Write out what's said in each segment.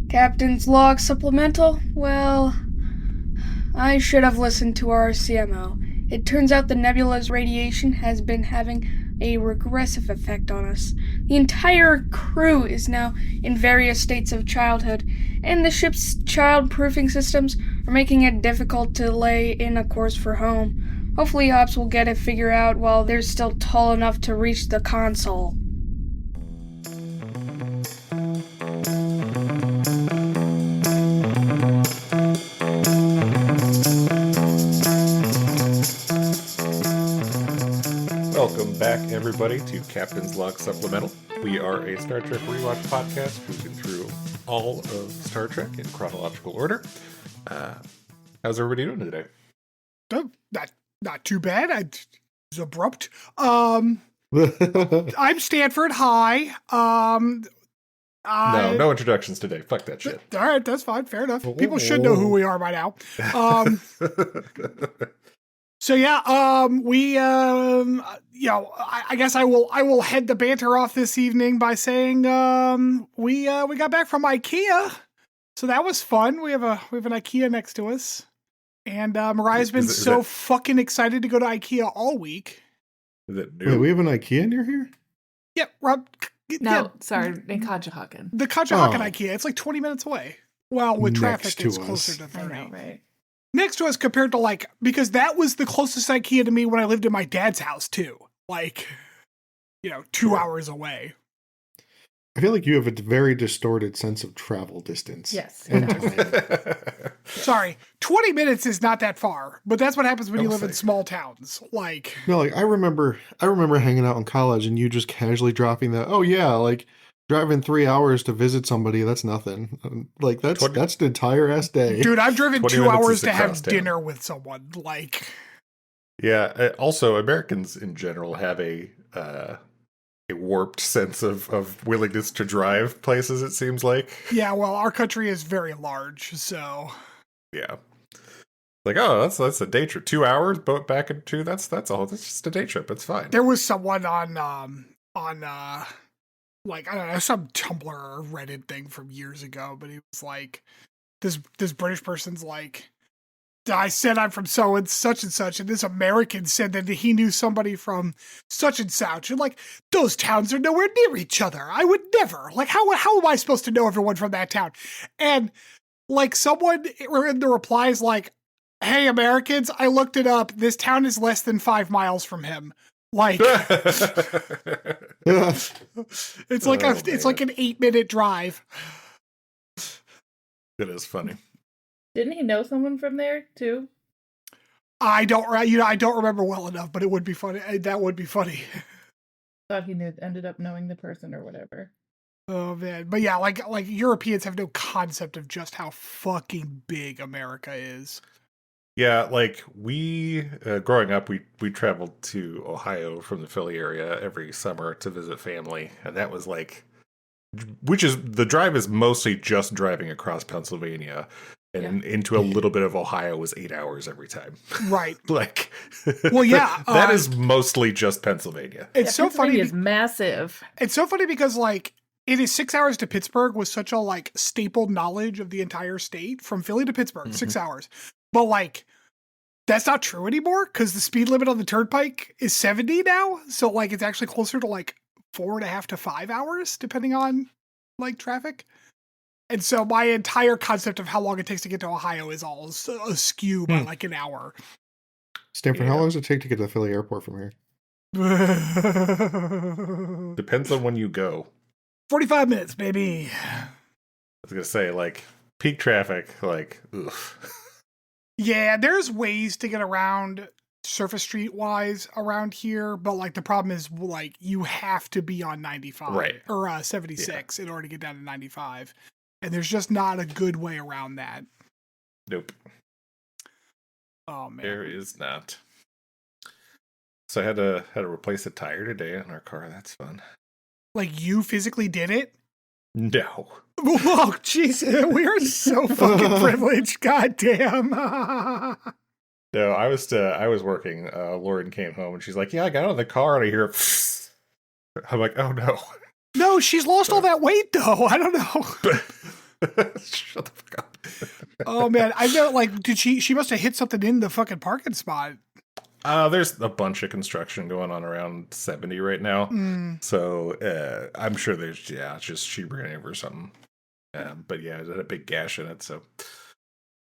Captain's log supplemental? Well, I should have listened to our CMO. It turns out the nebula's radiation has been having a regressive effect on us. The entire crew is now in various states of childhood, and the ship's child-proofing systems are making it difficult to lay in a course for home. Hopefully Ops will get it figured out while they're still tall enough to reach the console. Welcome back, everybody, to Captain's Log Supplemental. We are a Star Trek rewatch podcast moving through all of Star Trek in chronological order. How's everybody doing today? Not too bad. It was abrupt. I'm Stanford. Hi. No introductions today. Fuck that shit. All right, that's fine. Fair enough. People should know who we are by now. So yeah, I guess I will head the banter off this evening by saying we got back from IKEA, so that was fun. We have an IKEA next to us, and Mariah's been fucking excited to go to IKEA all week. Is it new? Wait, we have an IKEA near here? Yeah, Rob. Sorry, in Conshohocken. The Conshohocken IKEA. It's like 20 minutes away. Well, with traffic, it's closer to 30. I know, right? Next to us compared to because that was the closest IKEA to me when I lived in my dad's house too. 2 hours away. I feel like you have a very distorted sense of travel distance. Yes. And time. Sorry, 20 minutes is not that far, but that's what happens when you live in small towns. No, I remember hanging out in college and you just casually dropping that. Oh yeah, driving 3 hours to visit somebody, that's nothing. That's the entire ass day. Dude, I've driven 2 hours to have dinner with someone. Yeah. Also, Americans in general have a warped sense of willingness to drive places, it seems like. Yeah, well, our country is very large, so. Yeah. That's a day trip. 2 hours, boat back and two. That's all. That's just a day trip. It's fine. There was someone on I don't know, some Tumblr or Reddit thing from years ago, but he was like, this British person's like, I said I'm from such and such, and this American said that he knew somebody from such and such, and those towns are nowhere near each other. I would never. How am I supposed to know everyone from that town? And someone in the replies hey, Americans, I looked it up. This town is less than 5 miles from him. It's like an 8-minute drive. It is funny. Didn't he know someone from there too? I don't remember well enough, but it would be funny. That would be funny. Thought he ended up knowing the person or whatever. Oh man, but yeah, Europeans have no concept of just how fucking big America is. Yeah, we growing up, we traveled to Ohio from the Philly area every summer to visit family, and that was the drive is mostly just driving across Pennsylvania, and into a little bit of Ohio was 8 hours every time. Right. Well, yeah, that is mostly just Pennsylvania. It's so funny. It's massive. It's so funny because it is 6 hours to Pittsburgh with such a stapled knowledge of the entire state from Philly to Pittsburgh, 6 hours. But that's not true anymore because the speed limit on the turnpike is 70 now. So it's actually closer to 4.5 to 5 hours depending on traffic. And so my entire concept of how long it takes to get to Ohio is all askew by an hour. Stanford, how long does it take to get to the Philly airport from here? Depends on when you go. 45 minutes, baby. I was going to say, peak traffic, oof. Yeah, there's ways to get around surface street wise around here, but the problem is you have to be on 95 or 76 in order to get down to 95. And there's just not a good way around that. Nope. Oh man. There is not. So I had to replace a tire today on our car. That's fun. You physically did it? No. Oh, jeez. We are so fucking privileged. God damn. No, I was working. Lauren came home and she's like, yeah, I got out of the car and I hear, I'm like, oh no. No, she's lost all that weight though. I don't know. Shut the fuck up. Oh man, I know. Like, did she must have hit something in the fucking parking spot. There's a bunch of construction going on around 70 right now. So I'm sure there's, just she ran over something. But yeah, it had a big gash in it. So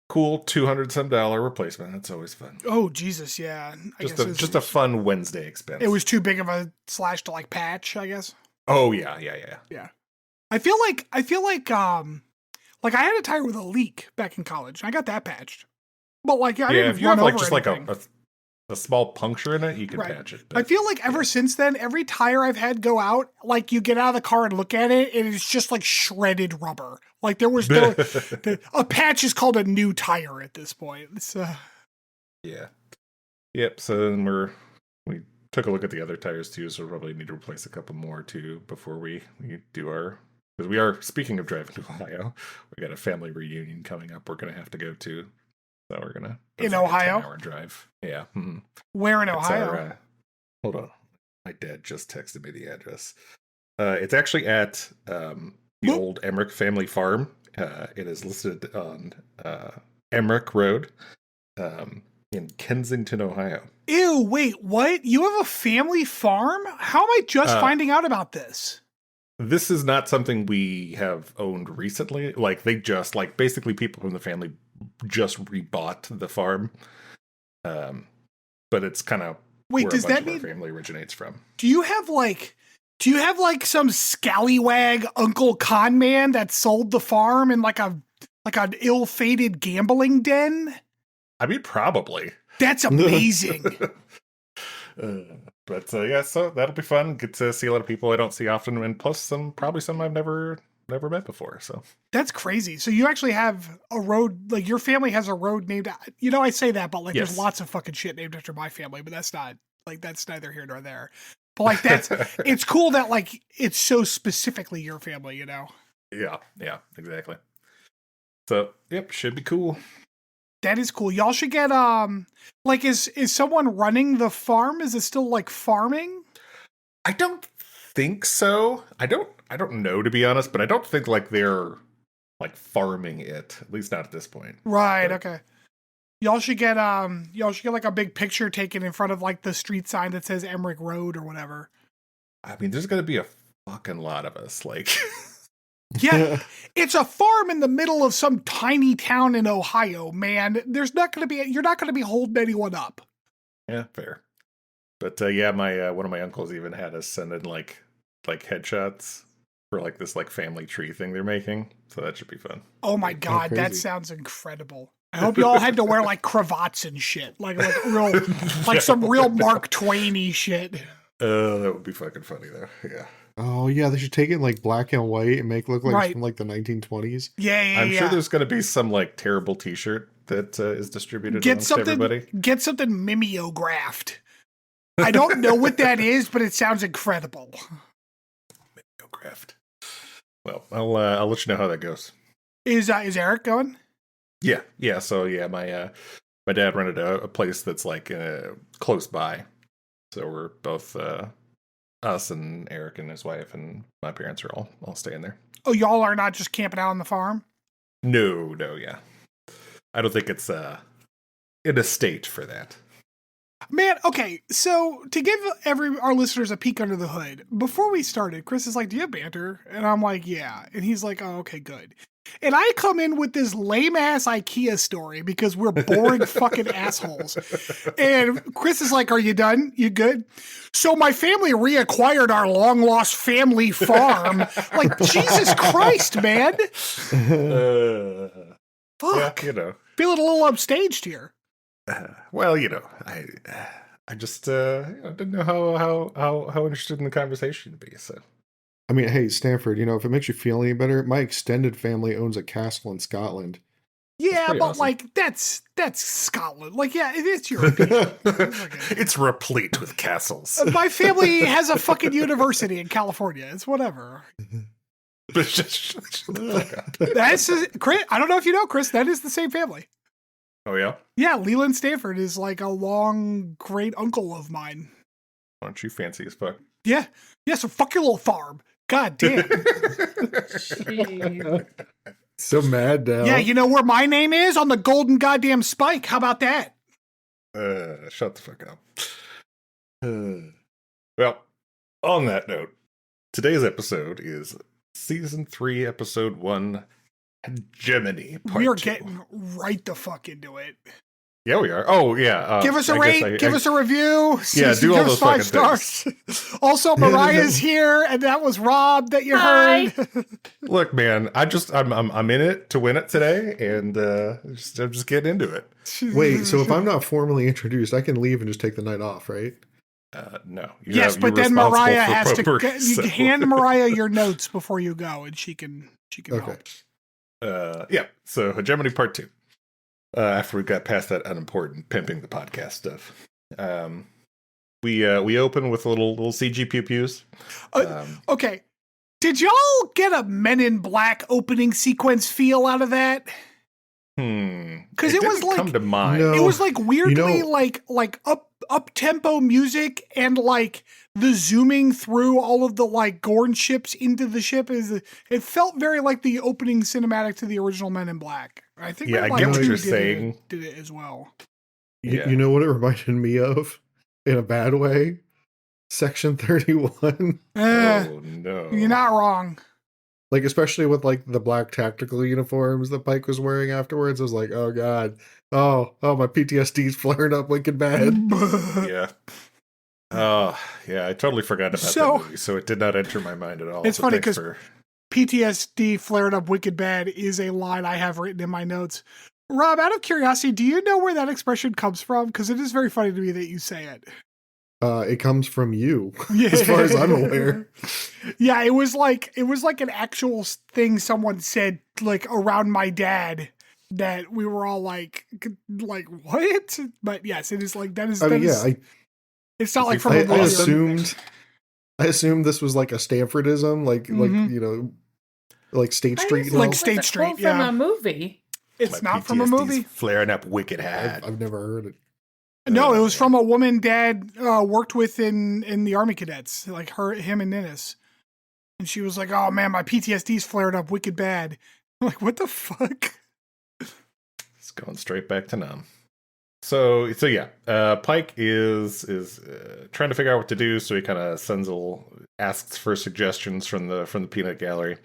cool, $200 some replacement. That's always fun. Oh Jesus, yeah. Just a fun Wednesday expense. It was too big of a slash to like patch, I guess. Oh yeah. I feel like I had a tire with a leak back in college. I got that patched. But like, I didn't if you have run like over just anything. like a small puncture in it, you can patch it. But, I feel like ever since then, every tire I've had go out, like you get out of the car and look at it, and it's just like shredded rubber. Like there was no a patch is called a new tire at this point. It's yeah. Yep. So then we took a look at the other tires too, so we'll probably need to replace a couple more too before we do our, because we are, speaking of driving to Ohio, we got a family reunion coming up we're gonna have to go to. So we're gonna in Ohio? a 10-hour drive. Yeah. Mm-hmm. Where in It's Ohio? Hold on. My dad just texted me the address. It's actually at the old Emmerich family farm. It is listed on Emmerich Road in Kensington, Ohio. Ew, wait, what? You have a family farm? How am I just finding out about this? This is not something we have owned recently. Like they just basically people from the family just rebought the farm. But it's kind of wait, where does a bunch that of mean our family originates from? Do you have like some scallywag Uncle Con man that sold the farm in like an ill-fated gambling den? I mean, probably. That's amazing. But yeah, so that'll be fun. Get to see a lot of people I don't see often, and plus probably some I've never met before. So that's crazy. So you actually have a road, like your family has a road named. I say that, but like Yes. there's lots of fucking shit named after my family, but that's neither here nor there. But like it's cool that like it's so specifically your family, Yeah, exactly. So yep, should be cool. That is cool. Y'all should get like is someone running the farm? Is it still like farming? I don't think so. I don't know, to be honest, but I don't think like they're like farming it, at least not at this point. Right, But, okay. Y'all should get like a big picture taken in front of like the street sign that says Emmerich Road or whatever. I mean, there's gonna be a fucking lot of us. Like Yeah, it's a farm in the middle of some tiny town in Ohio, man. You're not going to be holding anyone up. yeah, fair. But yeah, my one of my uncles even had us send in like headshots for like this like family tree thing they're making. So that should be fun. Oh my God, that crazy. sounds incredible. I hope you all had to wear like cravats and shit, like real, like some real Mark Twain-y shit. That would be fucking funny though. Yeah. Oh yeah, they should take it in like black and white and make it look like Right. it's from like the 1920s. Yeah, I'm sure there's going to be some like terrible T-shirt that is distributed amongst everybody. Get something mimeographed. I don't know what that is, but it sounds incredible. Craft. Well, I'll let you know how that goes. Is Eric going? Yeah. So yeah, my dad rented a place that's like close by, so we're both us and Eric and his wife and my parents are all staying there. Oh, y'all are not just camping out on the farm? No, yeah. I don't think it's in a state for that. Man, okay, so to give our listeners a peek under the hood, before we started, Chris is like, do you have banter? And I'm like, yeah. And he's like, oh, okay, good. And I come in with this lame-ass IKEA story because we're boring fucking assholes. And Chris is like, are you done? You good? So my family reacquired our long-lost family farm. Like, Jesus Christ, man. Fuck. Yeah, Feeling a little upstaged here. Well, I just didn't know how interested in the conversation to be. So I mean, hey, Stanford, if it makes you feel any better, my extended family owns a castle in Scotland. Yeah, pretty but awesome. like that's Scotland. Like, yeah, it's European. it's replete with castles. My family has a fucking university in California. It's whatever. But just shut the fuck up. That's Chris. I don't know if you know, Chris. That is the same family. Oh yeah. Yeah, Leland Stanford is like a long great uncle of mine. Aren't you fancy as fuck? Yeah. So fuck your little farm. God damn. Jeez. So mad now. Yeah, you know where my name is? On the golden goddamn spike. How about that? Shut the fuck up. Well, on that note, today's episode is Season 3, Episode 1, Hegemony, Part 2. We are getting right the fuck into it. Yeah, we are. Oh, yeah. Give us a rate. Give us a review. Yeah, do all those 5 fucking stars. Also, Mariah's here, and that was Rob that you heard. Look, man, I'm in it to win it today, and I'm just getting into it. Wait, so if I'm not formally introduced, I can leave and just take the night off, right? No. Yes, but then Mariah has to hand Mariah your notes before you go, and she can help. Yeah. So Hegemony Part 2. After we got past that unimportant pimping the podcast stuff, we open with a little CG pew pews. Okay, did y'all get a Men in Black opening sequence feel out of that? Because it was like come to mind. No. It was like weirdly like up tempo music, and like the zooming through all of the like Gorn ships into the ship it felt very like the opening cinematic to the original Men in Black. I think I get what you're saying. Did it as well. You know what it reminded me of in a bad way? Section 31. Oh no, you're not wrong. Like, especially with like the black tactical uniforms that Pike was wearing afterwards, I was like, oh god, oh my PTSD's flaring up wicked bad. Yeah. Oh yeah, I totally forgot about that movie, so it did not enter my mind at all. It's funny because PTSD flared up wicked bad is a line I have written in my notes. Rob, out of curiosity, do you know where that expression comes from? Because it is very funny to me that you say it. It comes from you, as far as I'm aware. Yeah, it was like an actual thing someone said like around my dad that we were all like what? But yes, it is like that is. It's not like from a movie. I assumed this was like a Stanfordism, like like State Street, like State Street, from a movie. It's not from a movie. Flaring up wicked had. I've never heard it. No, it was from a woman Dad worked with in the Army Cadets, like him and Ninnis. And she was like, "Oh man, my PTSD's flared up wicked bad." I'm like, what the fuck? It's going straight back to numb. So yeah, Pike is trying to figure out what to do. So he kind of asks for suggestions from the peanut gallery,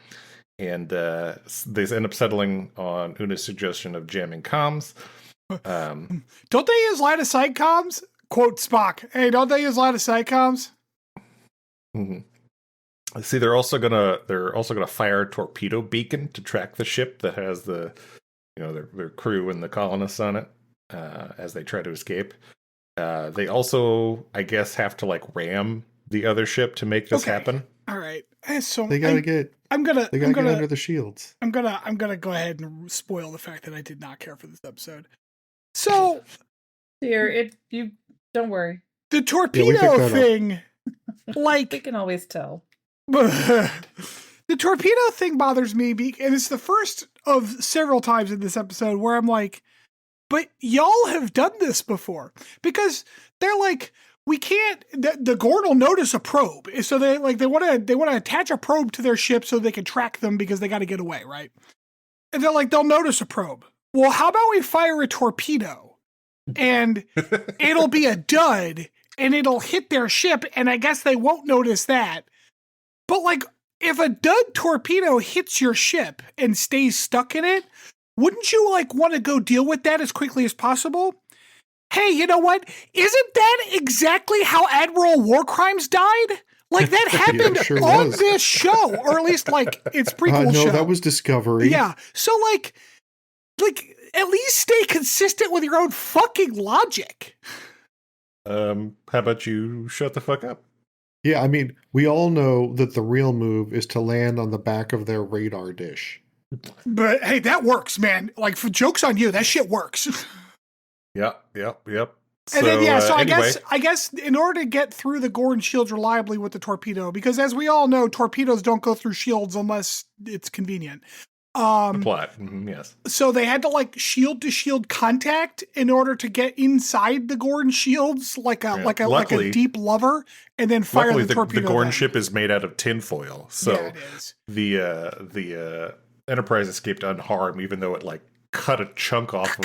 and they end up settling on Una's suggestion of jamming comms. Don't they use line of sight comms? Quote Spock. Hey, don't they use line of sight comms? Mm-hmm. See, they're also gonna fire a torpedo beacon to track the ship that has the, their crew and the colonists on it as they try to escape. They also, I guess, have to like ram the other ship to make this happen. All right, so they gotta get under the shields. I'm gonna go ahead and spoil the fact that I did not care for this episode. So, dear, you don't worry. The torpedo thing, like we can always tell. The torpedo thing bothers me, and it's the first of several times in this episode where I'm like, but y'all have done this before, because they're like, we can't. The Gorn will notice a probe, so they want to attach a probe to their ship so they can track them because they got to get away, right? And they're like, they'll notice a probe. Well, how about we fire a torpedo and it'll be a dud and it'll hit their ship, and I guess they won't notice that. But like, if a dud torpedo hits your ship and stays stuck in it, wouldn't you like want to go deal with that as quickly as possible? Hey, you know what? Isn't that exactly how Admiral Warcrimes died? Like, that happened on this show, or at least like its prequel show. No, that was Discovery. Yeah. So like at least stay consistent with your own fucking logic. How about you shut the fuck up? Yeah, I mean, we all know that the real move is to land on the back of their radar dish. But hey, that works, man. Like, for jokes on you, that shit works. Yep. And then anyway. I guess in order to get through the Gorn shields reliably with the torpedo, because as we all know, torpedoes don't go through shields unless it's convenient. The plot, yes. So they had to like shield to shield contact in order to get inside the Gorn shields, like a deep lever, and then fire the torpedo. The Gorn ship is made out of tinfoil, so it is. the Enterprise escaped unharmed, even though it like cut a chunk off.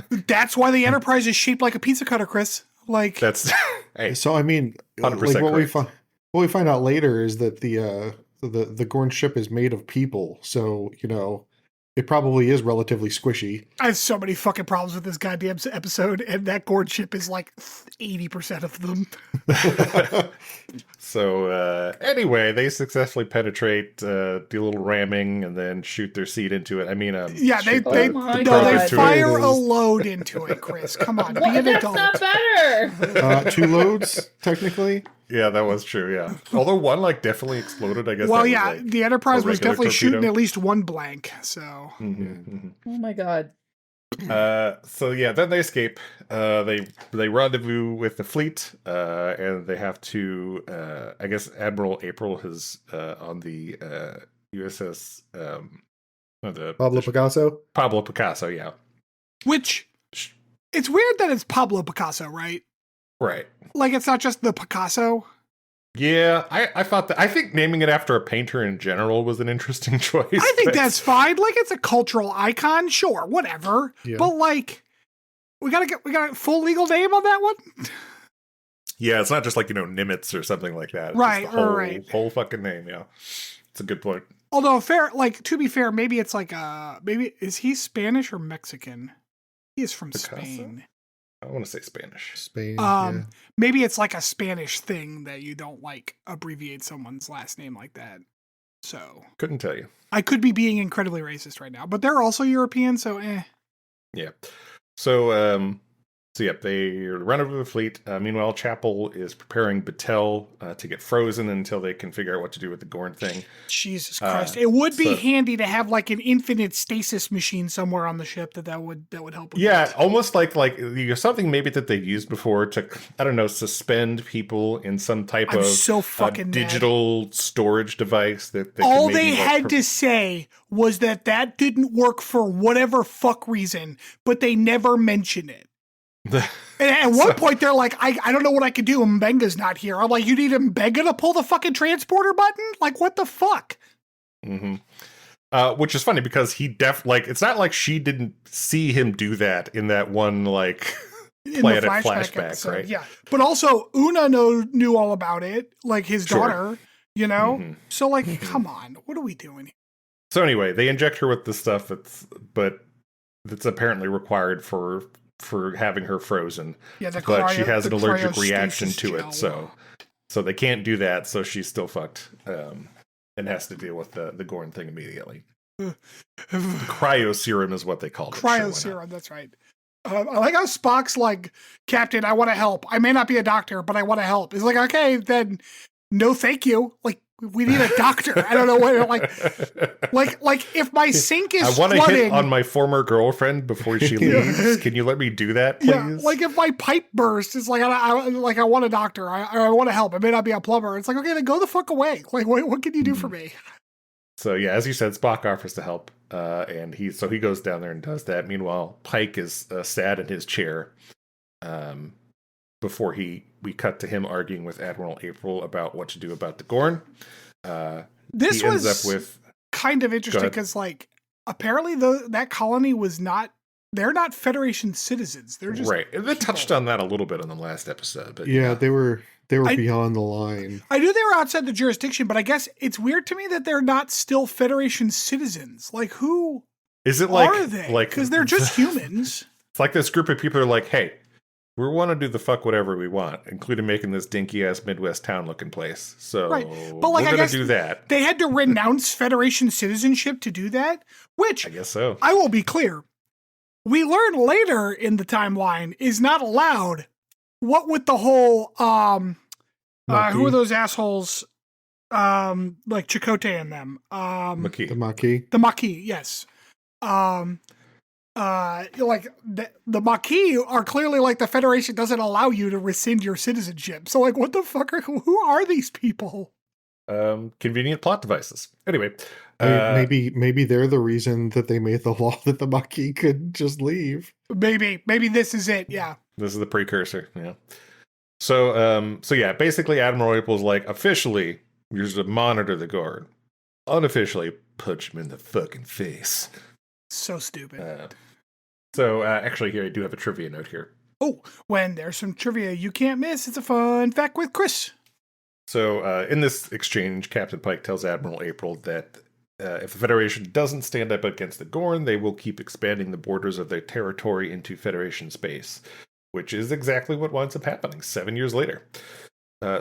That's why the Enterprise is shaped like a pizza cutter, Chris. Like That's hey, So I mean, 100% like correct. what we find out later is that the Gorn ship is made of people, so it probably is relatively squishy. I have so many fucking problems with this goddamn episode, and that Gorn ship is like 80% of them. So anyway, they successfully penetrate, do a little ramming, and then shoot their seed into it. I mean, Yeah, they shoot they Oh my no, they God. fire a load into it, Chris. Come on, be What? an That's adult. not better. 2 loads, technically. Yeah, that was true. Yeah, although one like definitely exploded. I guess. Well, that was, yeah, like, the Enterprise a was regular definitely shooting torpedo. at least one blank. So Oh my God. So yeah, then they escape. They rendezvous with the fleet, and they have to. I guess Admiral April is on the USS. Pablo Picasso. Pablo Picasso. Yeah, which it's weird that it's Pablo Picasso, right? right. Like it's not just the Picasso. Yeah, I thought that. I think naming it after a painter in general was an interesting choice. I think but- that's fine. Like it's a cultural icon, sure, whatever. Yeah. But like, we got a full legal name on that one. Yeah, it's not just like Nimitz or something like that. It's Right, just the whole, right. whole fucking name. Yeah, it's a good point. Although to be fair, maybe it's like maybe is he Spanish or Mexican? He is from Picasso? Spain. I want to say Spanish. Spain. Maybe it's like a Spanish thing that you don't like abbreviate someone's last name like that. So Couldn't tell you. I could be being incredibly racist right now, but they're also European, so Yeah. So, yeah, they run over the fleet. Meanwhile, Chapel is preparing Battelle to get frozen until they can figure out what to do with the Gorn thing. Jesus Christ. It would be so- handy to have like an infinite stasis machine somewhere on the ship that would help with Yeah, that. almost like something maybe that they've used before to, I don't know, suspend people in some type I'm of so fucking mad. digital storage device that All can maybe, they like, had to say was that didn't work for whatever fuck reason, but they never mention it. And at one point, they're like, I don't know what I can do. Mbenga's not here. I'm like, you need Mbenga to pull the fucking transporter button? Like, what the fuck? Mm-hmm. Which is funny because he it's not like she didn't see him do that in that one, like, In planet the flashback, episode, right? Yeah. But also, Una knew all about it, like his Sure. daughter, Mhm. So, like, come on. What are we doing here? So anyway, they inject her with the stuff that's apparently required for having her frozen. Yeah, But she has an the allergic cryostasis reaction to gel. it, so they can't do that. So she's still fucked, and has to deal with the Gorn thing immediately. Cryo serum is what they called it. Sure, why Cryo not? serum, that's right. I like how Spock's like, Captain, I want to help. I may not be a doctor, but I want to help. He's like, okay, then no thank you. Like, we need a doctor. I don't know what, like if my sink is I want to flooding. hit on my former girlfriend before she leaves. Can you let me do that, please? Yeah, like if my pipe bursts, it's like I want a doctor. I want to help. I may not be a plumber. It's like, okay, then go the fuck away. Like, what can you do for me? So yeah, as you said, Spock offers to help, and he goes down there and does that. Meanwhile, Pike is sad in his chair. Before we cut to him arguing with Admiral April about what to do about the Gorn. This he ends was up with kind of interesting ahead. because, like, apparently that colony was not. They're not Federation citizens. They're just right. They touched on that a little bit in the last episode, but yeah, they were I- beyond the line. I knew they were outside the jurisdiction, but I guess it's weird to me that they're not still Federation citizens. Like, who is it like are they? like Because they're just humans. It's like this group of people are like, hey, we want to do the fuck whatever we want, including making this dinky ass Midwest town looking place. So Right. But, like, we're I gonna guess do that. They had to renounce Federation citizenship to do that, which I guess so. I will be clear. We learn later in the timeline is not allowed. What with the whole who are those assholes? Like Chakotay and them. McKee. The Maquis. The Maquis, yes. Like the Maquis are clearly like the Federation doesn't allow you to rescind your citizenship. So like, what the fuck who are these people? Convenient plot devices. Anyway, Maybe they're the reason that they made the law that the Maquis could just leave. Maybe this is it. Yeah. this is the precursor. Yeah. So yeah, basically Admiral April's like, officially, you're to monitor the Gorn. unofficially punch him in the fucking face. So stupid. Actually, here I do have a trivia note here. Oh, when there's some trivia you can't miss, it's a fun fact with Chris. So, in this exchange, Captain Pike tells Admiral April that if the Federation doesn't stand up against the Gorn, they will keep expanding the borders of their territory into Federation space, which is exactly what winds up happening 7 years later.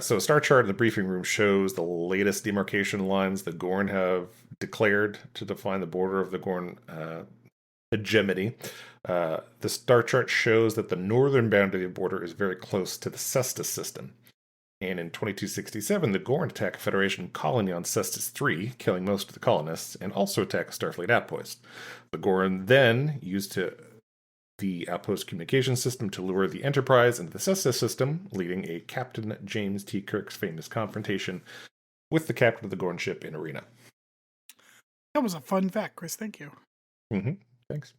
So a star chart in the briefing room shows the latest demarcation lines the Gorn have declared to define the border of the Gorn hegemony. The star chart shows that the northern boundary of the border is very close to the Cestus system. And in 2267, the Gorn attack a Federation colony on Cestus 3, killing most of the colonists, and also attack a Starfleet outpost. The Gorn then used the outpost communication system to lure the Enterprise into the Cestus system, leading a Captain James T. Kirk's famous confrontation with the captain of the Gorn ship in Arena. That was a fun fact, Chris. Thank you. Thanks.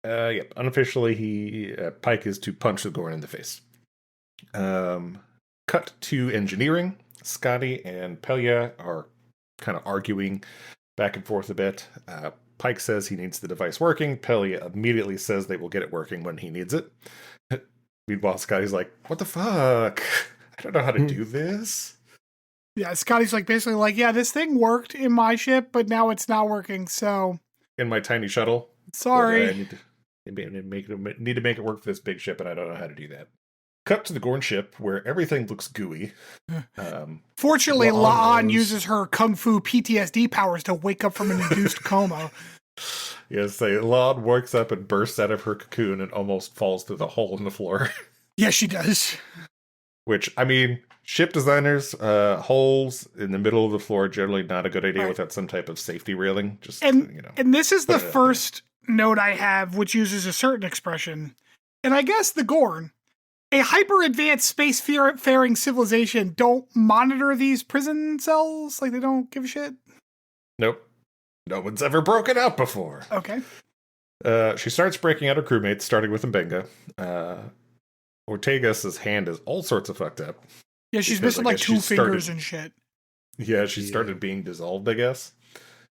Unofficially, Pike is to punch the Gorn in the face. Cut to engineering. Scotty and Pelia are kind of arguing back and forth a bit. Pike says he needs the device working. Pelia immediately says they will get it working when he needs it. Meanwhile, Scotty's like, what the fuck? I don't know how to do this. Yeah, Scotty's basically like, yeah, this thing worked in my ship, but now it's not working, so... In my tiny shuttle. Sorry. I need to make it work for this big ship, and I don't know how to do that. Cut to the Gorn ship, where everything looks gooey. Fortunately, La'an uses her Kung Fu PTSD powers to wake up from an induced coma. Yes, La'an wakes up and bursts out of her cocoon and almost falls through the hole in the floor. Yes, she does. Which, I mean, ship designers, holes in the middle of the floor, generally not a good idea without some type of safety railing. And this is the first note I have, which uses a certain expression. And I guess the Gorn, a hyper-advanced space-faring civilization, don't monitor these prison cells? They don't give a shit? Nope. No one's ever broken out before. Okay. She starts breaking out her crewmates, starting with Mbenga. Ortega's hand is all sorts of fucked up. Yeah, she's missing two fingers and shit. Yeah, she started being dissolved, I guess.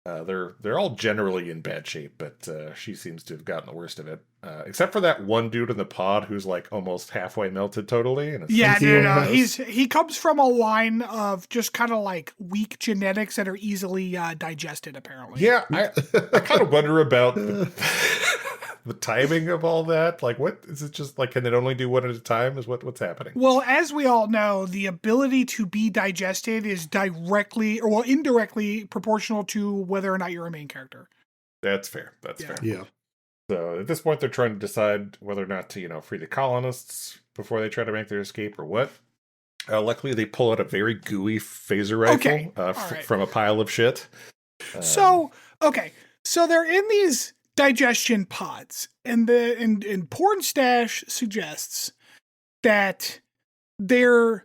They're all generally in bad shape, but she seems to have gotten the worst of it. Except for that one dude in the pod who's almost halfway melted totally. And he comes from a line of just kind of weak genetics that are easily digested, apparently. Yeah, I kind of wonder about the timing of all that. What is it? Just can it only do one at a time? Is what's happening? Well, as we all know, the ability to be digested is directly or indirectly proportional to whether or not you're a main character. That's fair. That's fair. Yeah. So at this point, they're trying to decide whether or not to, free the colonists before they try to make their escape or what. Luckily, they pull out a very gooey phaser rifle from a pile of shit. So they're in these digestion pods, and Pornstash suggests that they're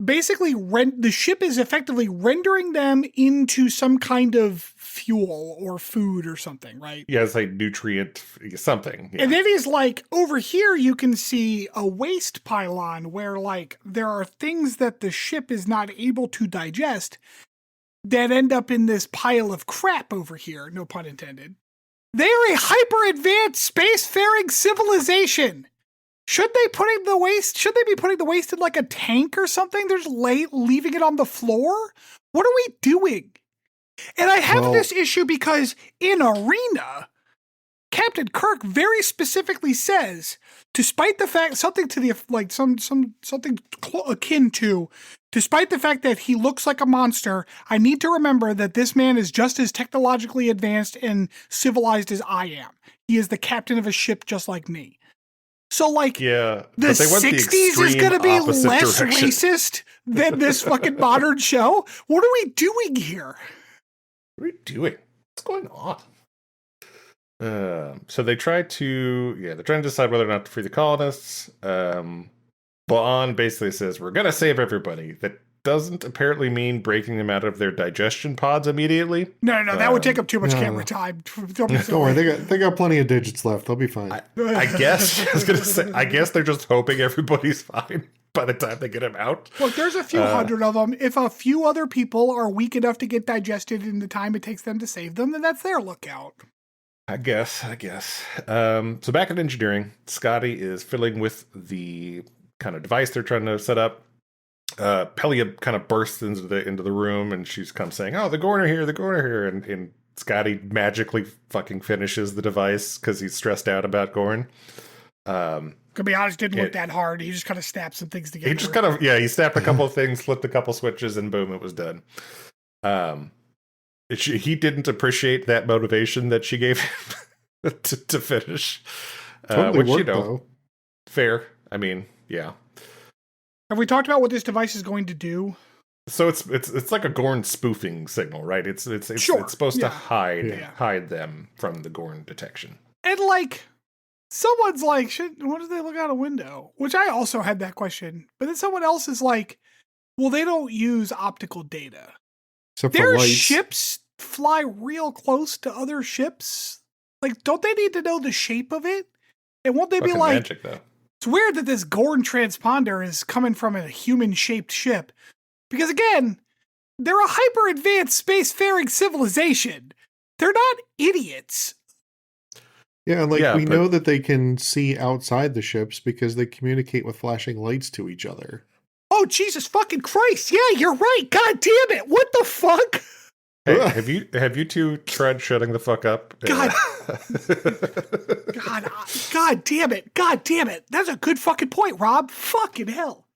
basically the ship is effectively rendering them into some kind of fuel or food or something, right? Yeah, it's nutrient something. Yeah. And then he's over here you can see a waste pylon where there are things that the ship is not able to digest that end up in this pile of crap over here, no pun intended. They're a hyper-advanced spacefaring civilization. Should they be putting the waste in a tank or something? They're just leaving it on the floor? What are we doing? And I have this issue because in Arena, Captain Kirk very specifically says, despite the fact something to the something akin to, despite the fact that he looks like a monster, I need to remember that this man is just as technologically advanced and civilized as I am. He is the captain of a ship just like me. So, the 60s is going to be less racist than this fucking modern show? What are we doing here? What are we doing? What's going on? So they're trying to decide whether or not to free the colonists. Ba'an basically says, we're going to save everybody. That doesn't apparently mean breaking them out of their digestion pods immediately. No, that would take up too much camera time. Don't worry, they got plenty of digits left. They'll be fine. I guess I was going to say, I guess they're just hoping everybody's fine. by the time they get him out. Look, there's a few hundred of them. If a few other people are weak enough to get digested in the time it takes them to save them, then that's their lookout. I guess. So back in engineering, Scotty is fiddling with the kind of device they're trying to set up. Pelia kind of bursts into the room, and she's kind of saying, "Oh, the Gorn are here," and Scotty magically fucking finishes the device because he's stressed out about Gorn. To be honest, didn't work that hard. He just kind of snapped some things together. He just kind of he snapped a couple of things, flipped a couple switches, and boom, it was done. He didn't appreciate that motivation that she gave him to finish. Totally which, worked, though. Fair. I mean, yeah. Have we talked about what this device is going to do? So it's like a Gorn spoofing signal, right? It's Sure. it's supposed to hide Yeah. them from the Gorn detection. And like, someone's like, what if they look out a window? Which I also had that question. But then someone else is like, well, they don't use optical data. Except for Their lights. ships fly real close to other ships. Like, don't they need to know the shape of it? And won't they be Fucking like, magic, though. it's weird that this Gorn transponder is coming from a human-shaped ship. Because again, they're a hyper-advanced spacefaring civilization. They're not idiots. Yeah, like Yeah, we but- know that they can see outside the ships because they communicate with flashing lights to each other. Oh, Jesus fucking Christ. Yeah, you're right. God damn it. What the fuck? Hey, have you two tried shutting the fuck up? God. God damn it. God damn it. That's a good fucking point, Rob. Fucking hell.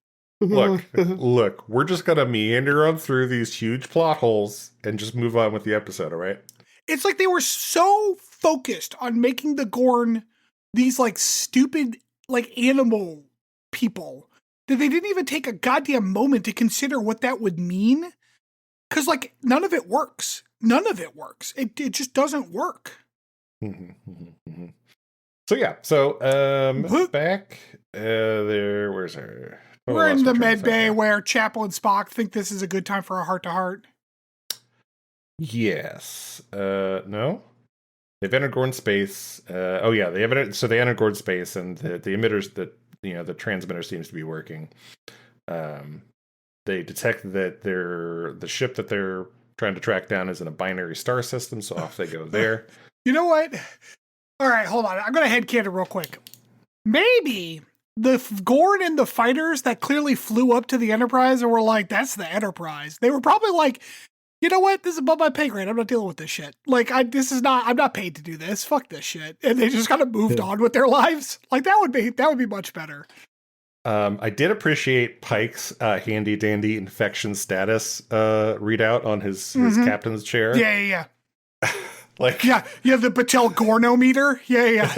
Look, we're just gonna meander on through these huge plot holes and just move on with the episode, all right? It's like they were so focused on making the Gorn these like stupid like animal people that they didn't even take a goddamn moment to consider what that would mean. Cause like none of it works. None of it works. It just doesn't work. So yeah, back there. Where's her? Oh, We're I lost in my the train of med thought bay there. where Chapel and Spock think this is a good time for a heart-to-heart. Yes. No. They've entered Gorn space. They have entered. So they entered Gorn space, and the emitters the transmitter seems to be working. They detect that the ship that they're trying to track down is in a binary star system, so off they go there. You know what? All right, hold on. I'm going to headcanon real quick. Maybe the Gorn and the fighters that clearly flew up to the Enterprise and were like, that's the Enterprise. They were probably like, you know what? This is above my pay grade. I'm not dealing with this shit. Like, I'm not paid to do this. Fuck this shit. And they just kind of moved on with their lives. Like, that would be much better. I did appreciate Pike's handy dandy infection status readout on his captain's chair. Yeah. Like, yeah, you have the Patel Gornometer. Yeah.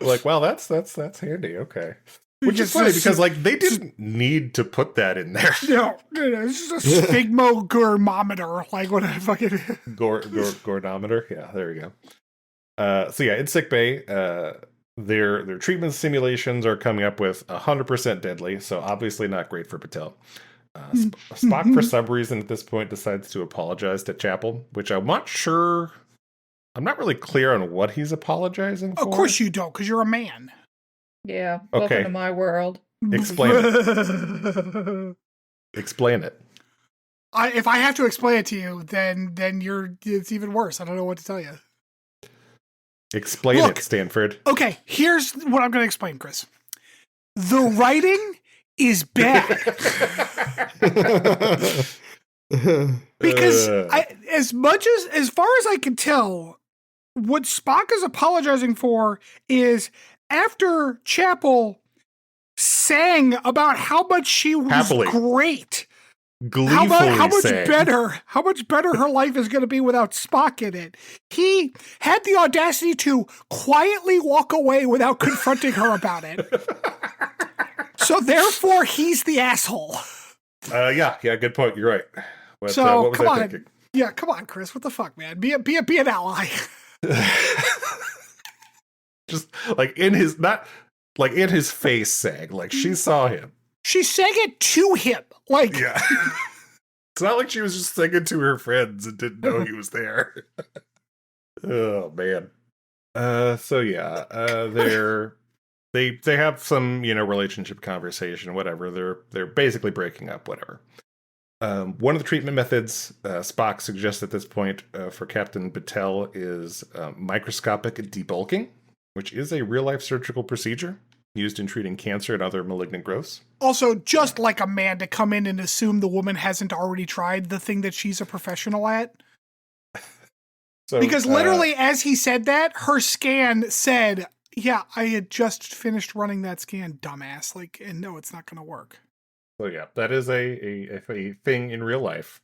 Like, well, that's handy. Okay. Which is Just- funny because like they didn't need to put that in there. No, it's just a sphygmogormometer. Like what I fucking. Gordometer. Yeah, there we go. So yeah, in sickbay, their treatment simulations are coming up with 100% deadly. So obviously not great for Patel. Spock, for some reason, at this point, decides to apologize to Chapel, which I'm not sure. I'm not really clear on what he's apologizing for. Of course you don't, because you're a man. Yeah. Okay. Welcome to my world. Explain it. Explain it. If I have to explain it to you, then it's even worse. I don't know what to tell you. Explain Look. it, Stanford. Okay, here's what I'm going to explain, Chris. The writing is bad. Because as far as I can tell, what Spock is apologizing for is after Chapel sang about how much she was Happily. great, Gleefully how much saying. better her life is going to be without Spock in it. He had the audacity to quietly walk away without confronting her about it. So therefore, he's the asshole. Yeah, good point. You're right. What So was come I on, thinking? yeah, come on, Chris. What the fuck, man? Be an ally. Just like in his face saying, like she saw him. She sang it to him, like Yeah. It's not like she was just singing to her friends and didn't know he was there. Oh man. So yeah, they're They have some, relationship conversation, whatever. They're basically breaking up, whatever. One of the treatment methods Spock suggests at this point for Captain Battelle is microscopic debulking, which is a real-life surgical procedure used in treating cancer and other malignant growths. Also, just like a man to come in and assume the woman hasn't already tried the thing that she's a professional at. So, because literally, as he said that, her scan said, yeah, I had just finished running that scan, dumbass. And no, it's not going to work. So yeah, that is a thing in real life.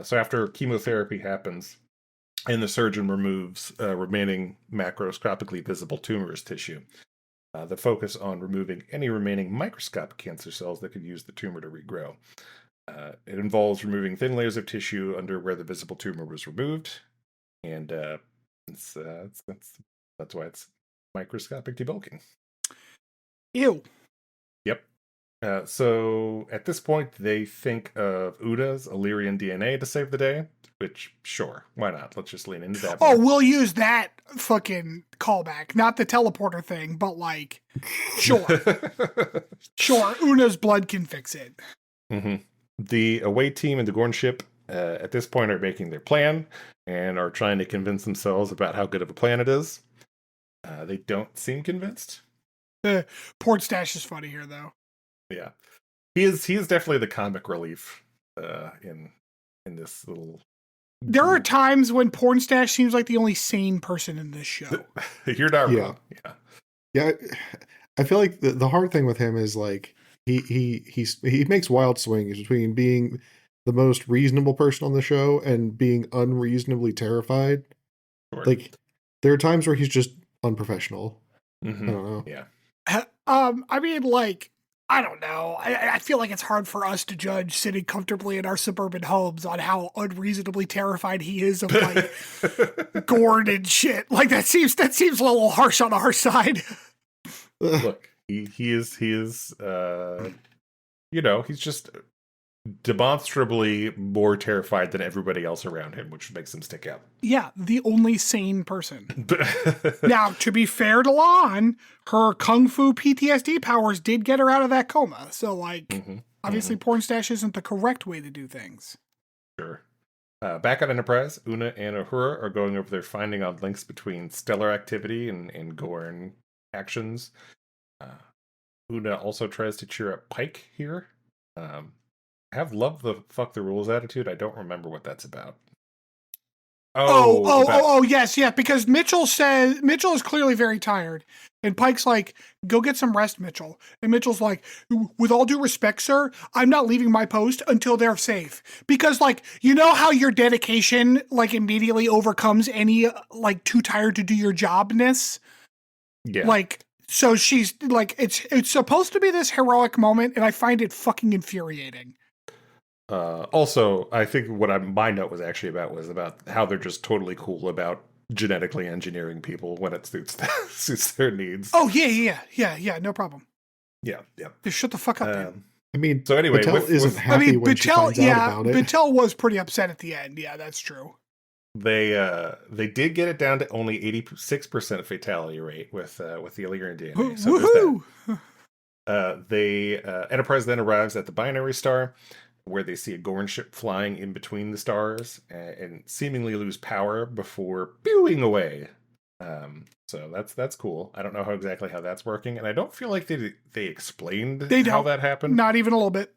So after chemotherapy happens and the surgeon removes remaining macroscopically visible tumorous tissue, the focus on removing any remaining microscopic cancer cells that could use the tumor to regrow. It involves removing thin layers of tissue under where the visible tumor was removed, and that's why it's microscopic debulking. Ew. Yep. So at this point, they think of Uda's Illyrian DNA to save the day, which, sure, why not? Let's just lean into that. Oh, we'll use that fucking callback. Not the teleporter thing, but sure. Sure, Una's blood can fix it. Mm-hmm. The away team and the Gorn ship at this point are making their plan and are trying to convince themselves about how good of a plan it is. They don't seem convinced. Portstash is funny here, though. Yeah, he is definitely the comic relief in this little. There are times when Pornstash seems like the only sane person in this show. You're not wrong. Yeah. I feel like the hard thing with him is he makes wild swings between being the most reasonable person on the show and being unreasonably terrified. Sure. There are times where he's just unprofessional. Mm-hmm. I don't know. Yeah. I mean, I don't know. I feel like it's hard for us to judge sitting comfortably in our suburban homes on how unreasonably terrified he is of Gorn and shit. That seems a little harsh on our side. Look, he is he's just demonstrably more terrified than everybody else around him, which makes him stick out. Yeah, the only sane person. Now, to be fair to Lon, her kung fu PTSD powers did get her out of that coma. So, obviously, Pornstash isn't the correct way to do things. Sure. Back on Enterprise, Una and Uhura are going over their finding on links between stellar activity and Gorn actions. Una also tries to cheer up Pike here. I have loved the fuck the rules attitude. I don't remember what that's about. Yes, because Mitchell is clearly very tired. And Pike's like, go get some rest, Mitchell. And Mitchell's like, with all due respect, sir, I'm not leaving my post until they're safe. Because you know how your dedication immediately overcomes any too tired to do your jobness? Yeah. So she's it's supposed to be this heroic moment, and I find it fucking infuriating. Also, I think what my note was actually about how they're just totally cool about genetically engineering people when it suits their needs. Oh yeah, no problem. Yeah. Just shut the fuck up, man. I mean, so anyway, Battelle isn't happy when she finds out about it. Battelle was pretty upset at the end. Yeah, that's true. They did get it down to only 86% fatality rate with the Illyrian DNA. So woohoo! Enterprise then arrives at the binary star, where they see a Gorn ship flying in between the stars and seemingly lose power before pewing away. So that's cool. I don't know exactly how that's working, and I don't feel like they explained how that happened. Not even a little bit.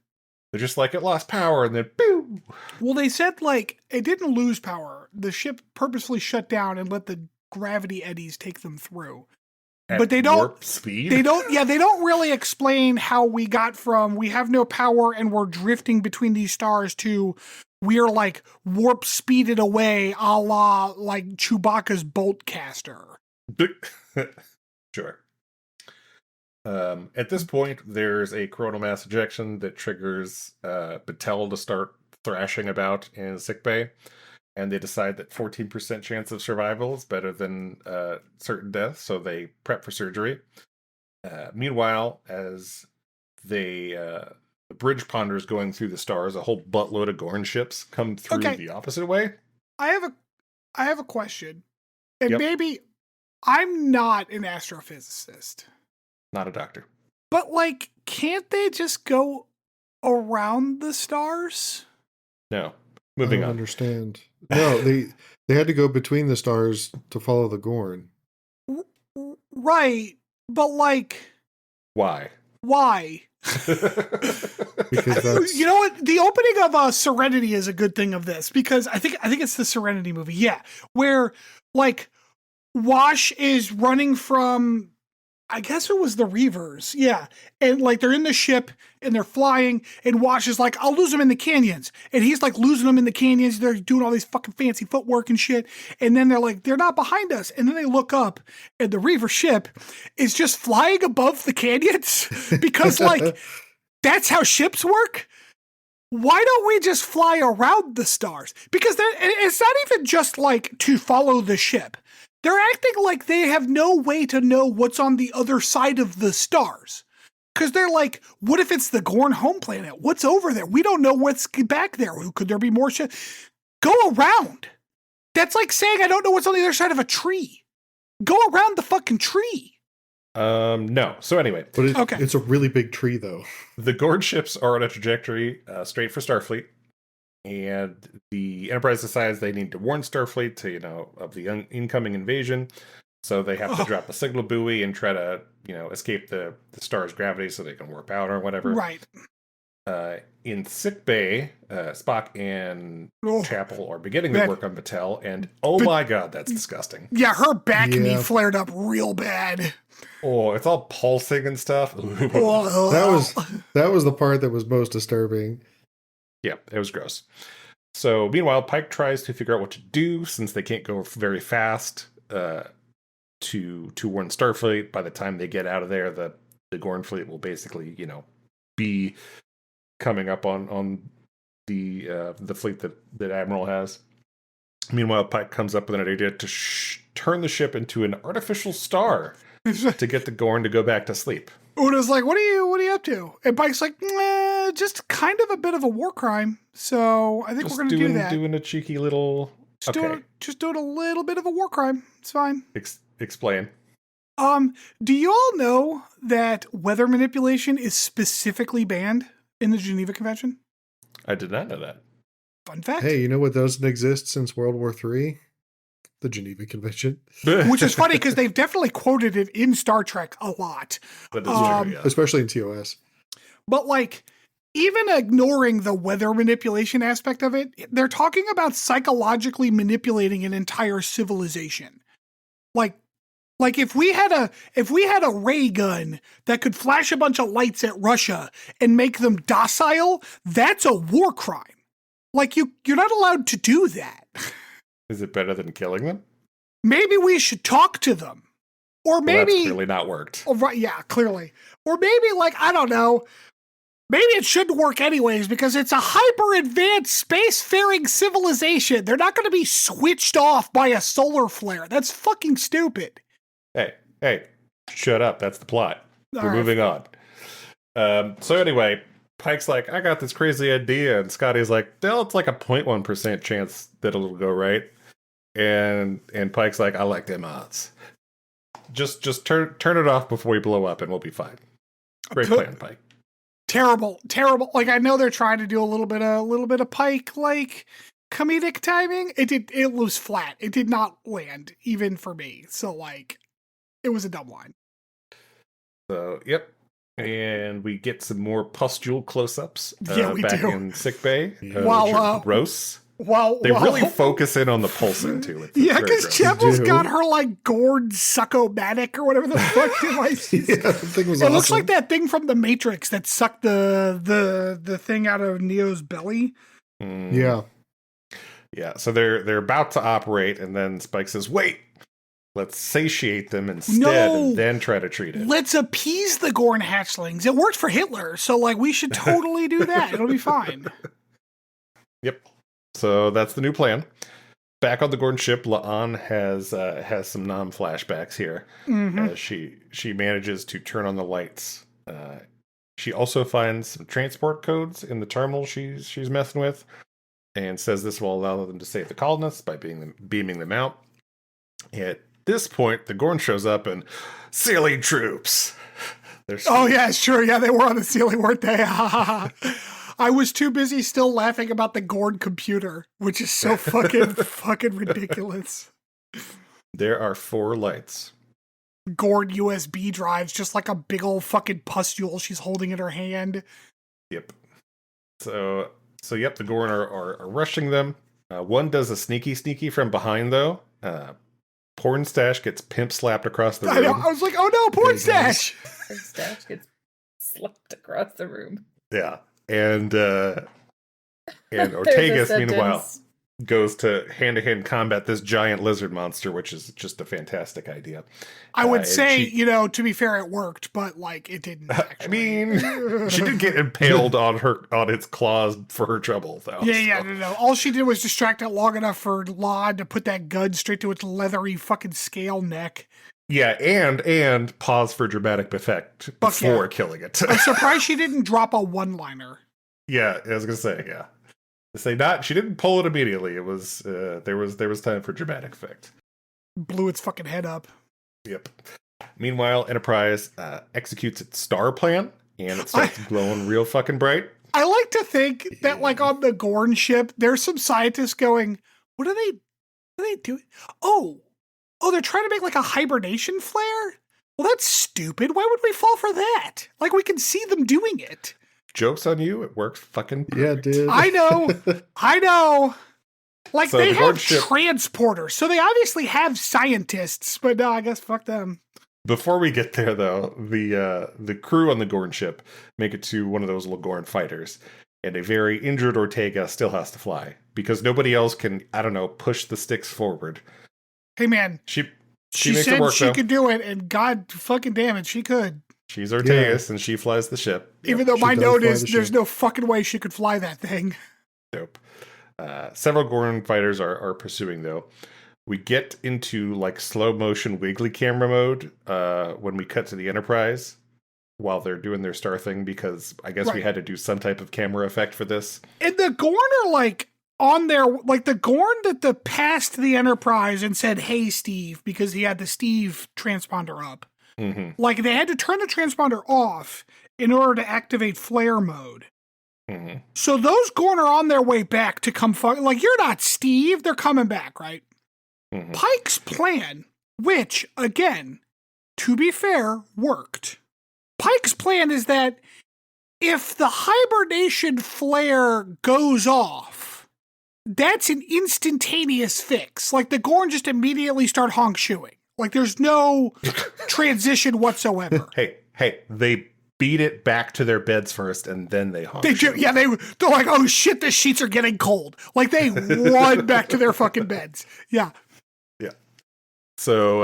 They're just it lost power, and then pew. Well, they said it didn't lose power. The ship purposefully shut down and let the gravity eddies take them through. But they don't warp speed. They don't really explain how we got from we have no power and we're drifting between these stars to we're warp speeded away a la Chewbacca's bolt caster. Sure. At this point, there's a coronal mass ejection that triggers Battelle to start thrashing about in sickbay. And they decide that 14% chance of survival is better than certain death, so they prep for surgery. Meanwhile, as the bridge ponders going through the stars, a whole buttload of Gorn ships come through the opposite way. I have a question, and maybe I'm not an astrophysicist. not a doctor. But like, can't they just go around the stars? No. I Moving don't on. understand. No, they had to go between the stars to follow the Gorn. Right, but like, Why? why? Because that's You know what? The opening of Serenity is a good thing of this, because I think it's the Serenity movie, yeah, where like Wash is running from, I guess it was the Reavers, yeah, and like they're in the ship and they're flying, and Wash is like, I'll lose them in the canyons, and he's like losing them in the canyons. They're doing all these fucking fancy footwork and shit, and then they're like, they're not behind us, and then they look up, and the Reaver ship is just flying above the canyons because like that's how ships work. Why don't we just fly around the stars? Because it's not even just like to follow the ship. They're acting like they have no way to know what's on the other side of the stars. Because they're like, what if it's the Gorn home planet? What's over there? We don't know what's back there. Could there be more shit? Go around. That's like saying I don't know what's on the other side of a tree. Go around the fucking tree. No. So anyway, but Okay. It's a really big tree, though. the Gorn ships are on a trajectory straight for Starfleet, and the Enterprise decides they need to warn Starfleet to, of the incoming invasion. So they have to drop a signal buoy and try to, escape the star's gravity so they can warp out or whatever. Right. In sickbay, Spock and Oh. Chapel are beginning to That- work on Battelle, and oh my god, that's disgusting. Yeah, her back knee Yeah. flared up real bad. Oh, it's all pulsing and stuff. That was the part that was most disturbing. Yeah, it was gross. So, meanwhile, Pike tries to figure out what to do since they can't go very fast to warn Starfleet. By the time they get out of there, the Gorn fleet will basically, be coming up on the fleet that Admiral has. Meanwhile, Pike comes up with an idea to turn the ship into an artificial star to get the Gorn to go back to sleep. Una's like, what are you up to? And Pike's like, just kind of a bit of a war crime. So I think Just we're going to do that. Doing a cheeky little... Just doing a little bit of a war crime. It's fine. Explain. Do you all know that weather manipulation is specifically banned in the Geneva Convention? I did not know that. Fun fact. Hey, you know what doesn't exist since World War III? The Geneva Convention. Which is funny because they've definitely quoted it in Star Trek a lot. That is true, yeah. Especially in TOS. But like, even ignoring the weather manipulation aspect of it, they're talking about psychologically manipulating an entire civilization. Like if we had a ray gun that could flash a bunch of lights at Russia and make them docile, that's a war crime. Like you're not allowed to do that. Is it better than killing them? Maybe we should talk to them. Or maybe Well, that's clearly not worked. Oh, right, yeah, clearly. Or maybe, like, I don't know, maybe it shouldn't work anyways because it's a hyper-advanced spacefaring civilization. They're not going to be switched off by a solar flare. That's fucking stupid. Hey, shut up. That's the plot. All We're right. moving on. So anyway, Pike's like, I got this crazy idea. And Scotty's like, well, it's like a 0.1% chance that it'll go right. And Pike's like, I like them odds. Just turn it off before we blow up and we'll be fine. Great plan, Pike. Terrible. Like, I know they're trying to do a little bit of Pike, like, comedic timing. It was flat. It did not land, even for me. So, like, it was a dumb line. So, yep. And we get some more pustule close-ups Yeah, we back do. in sickbay. Wow, Which are gross. Wow. They really focus in on the pulsing, too. It's Yeah, very because gross. Chapel's do. got her, like, gourd succomatic or whatever the fuck device is. Yeah, the thing was It looks awesome. like that thing from the Matrix that sucked the thing out of Neo's belly. Mm. Yeah. Yeah, so they're about to operate, and then Spike says, wait, let's satiate them instead No. and then try to treat it. Let's appease the Gorn hatchlings. It worked for Hitler, so like we should totally do that. It'll be fine. Yep. So that's the new plan. Back on the Gordon ship, La'an has some non-flashbacks here. Mhm. As she manages to turn on the lights. She also finds some transport codes in the terminal she's messing with, and says this will allow them to save the colonists by beaming them out. At this point, the Gorn shows up and silly troops. Oh yeah, sure. Yeah, they were on the ceiling, weren't they? I was too busy still laughing about the Gorn computer, which is so fucking ridiculous. There are 4 lights. Gorn USB drives, just like a big old fucking pustule she's holding in her hand. Yep. So yep, the Gorn are rushing them. One does a sneaky from behind, though. Porn Stash gets pimp slapped across the room. I know. I was like, oh no, porn stash! Her stash gets slapped across the room. Yeah. And There's Ortegas, a meanwhile, sentence. goes to hand-to-hand combat this giant lizard monster, which is just a fantastic idea. I would and say, she- to be fair, it worked, but like it didn't. I Actually. mean, she did get impaled on its claws for her trouble, though. Yeah, so. no. All she did was distract it long enough for Lon to put that gun straight to its leathery fucking scale neck. Yeah, and pause for dramatic effect Fuck before yeah. killing it. I'm surprised she didn't drop a one-liner. Yeah, I was gonna say, yeah. She didn't pull it immediately. It was there was time for dramatic effect. Blew its fucking head up. Yep. Meanwhile, Enterprise executes its star plan, and it starts glowing real fucking bright. I like to think that, like, on the Gorn ship, there's some scientists going, what are they doing? Oh, they're trying to make, like, a hibernation flare? Well, that's stupid. Why would we fall for that? Like, we can see them doing it. Joke's on you, it works fucking perfect. Yeah, dude. I know. Like, So they the Gorn have ship- transporters, so they obviously have scientists, but no, I guess fuck them. Before we get there, though, the crew on the Gorn ship make it to one of those little Gorn fighters, and a very injured Ortega still has to fly because nobody else can, I don't know, push the sticks forward. Hey, man, She she makes it said work, she though. could do it, and God fucking damn it, she could. She's Ortegas, and she flies the ship. Even though she my does note fly is the there's ship. no fucking way she could fly that thing. Dope. Several Gorn fighters are pursuing, though. We get into like slow motion wiggly camera mode when we cut to the Enterprise while they're doing their star thing, because I guess we Right. had to do some type of camera effect for this. And the Gorn are like on their, like the Gorn that passed the Enterprise and said, hey, Steve, because he had the Steve transponder up. Mm-hmm. Like they had to turn the transponder off in order to activate flare mode. Mm-hmm. So those Gorn are on their way back to come like, you're not Steve. They're coming back, right? Mm-hmm. Pike's plan, which, again, to be fair, worked. Pike's plan is that if the hibernation flare goes off, that's an instantaneous fix. Like the Gorn just immediately start honk shoeing. Like there's no transition whatsoever. Hey, they beat it back to their beds first, and then they honk. They do, yeah. They're like, oh shit, the sheets are getting cold. Like they run back to their fucking beds. Yeah. So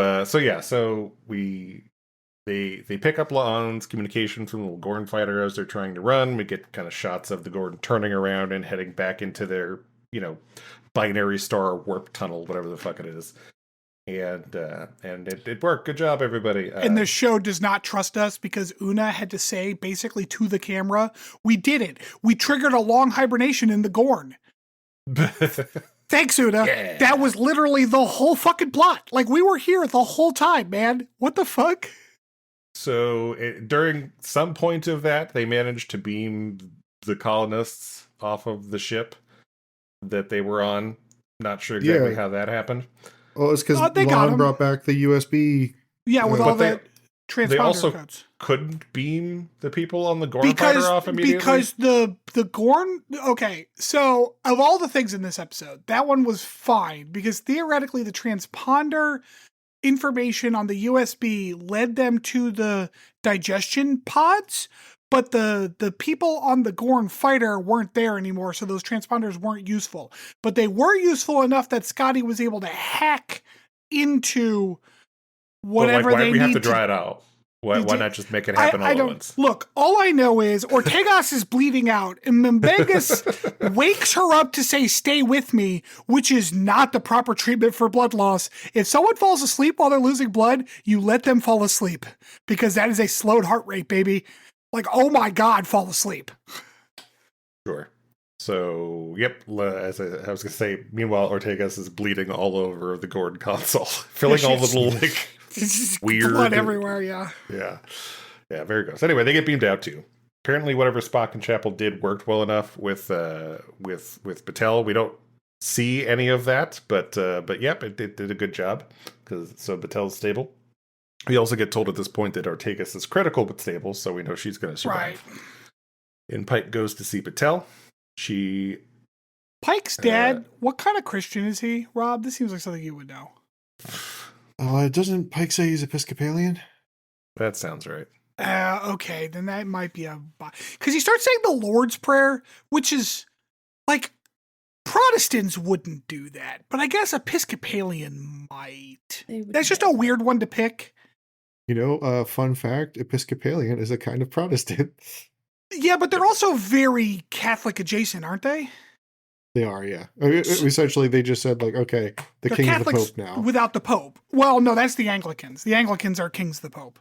they pick up La'an's communication from the little Gorn fighter as they're trying to run. We get kind of shots of the Gorn turning around and heading back into their, binary star warp tunnel, whatever the fuck it is. And it worked. Good job, everybody. And the show does not trust us because Una had to say basically to the camera, we did it. We triggered a long hibernation in the Gorn. Thanks, Una. Yeah. That was literally the whole fucking plot. Like, we were here the whole time, man. What the fuck? So during some point of that, they managed to beam the colonists off of the ship that they were on. Not sure exactly how that happened. Well, it's because they got Lon him. brought back the USB. Yeah, with But all that transponder also codes. couldn't beam the people on the Gorn fighter off immediately. Because the Gorn, okay, so of all the things in this episode, that one was fine because theoretically the transponder information on the USB led them to the digestion pods, but the people on the Gorn fighter weren't there anymore, so those transponders weren't useful. But they were useful enough that Scotty was able to hack into whatever why they do we have need to dry it out? Why not just make it happen all at once? Look, all I know is Ortegas is bleeding out, and Membegas wakes her up to say, stay with me, which is not the proper treatment for blood loss. If someone falls asleep while they're losing blood, you let them fall asleep, because that is a slowed heart rate, baby. Like, oh my God, fall asleep. Sure. So, yep, as I was going to say, meanwhile, Ortegas is bleeding all over the Gorn console, filling all the little, It's just weird blood everywhere, yeah. Yeah. Yeah, very gross. Anyway, they get beamed out too. Apparently, whatever Spock and Chapel did worked well enough with Batel. We don't see any of that, but yep, it did a good job so Batel's stable. We also get told at this point that Ortegas is critical but stable, so we know she's going to survive. Right. And Pike goes to see Batel. Pike's dad, what kind of Christian is he, Rob? This seems like something you would know. Doesn't Pike say he's Episcopalian? That sounds right. Okay, then that might be because he starts saying the Lord's Prayer, which is like Protestants wouldn't do that, but I guess Episcopalian might. That's just a weird one to pick. Fun fact, Episcopalian is a kind of Protestant. Yeah, but they're also very Catholic adjacent, aren't they? They are, yeah. Essentially, they just said, like, okay, They're king's Catholics the Pope now. without the Pope. Well, no, that's the Anglicans. The Anglicans are kings the Pope.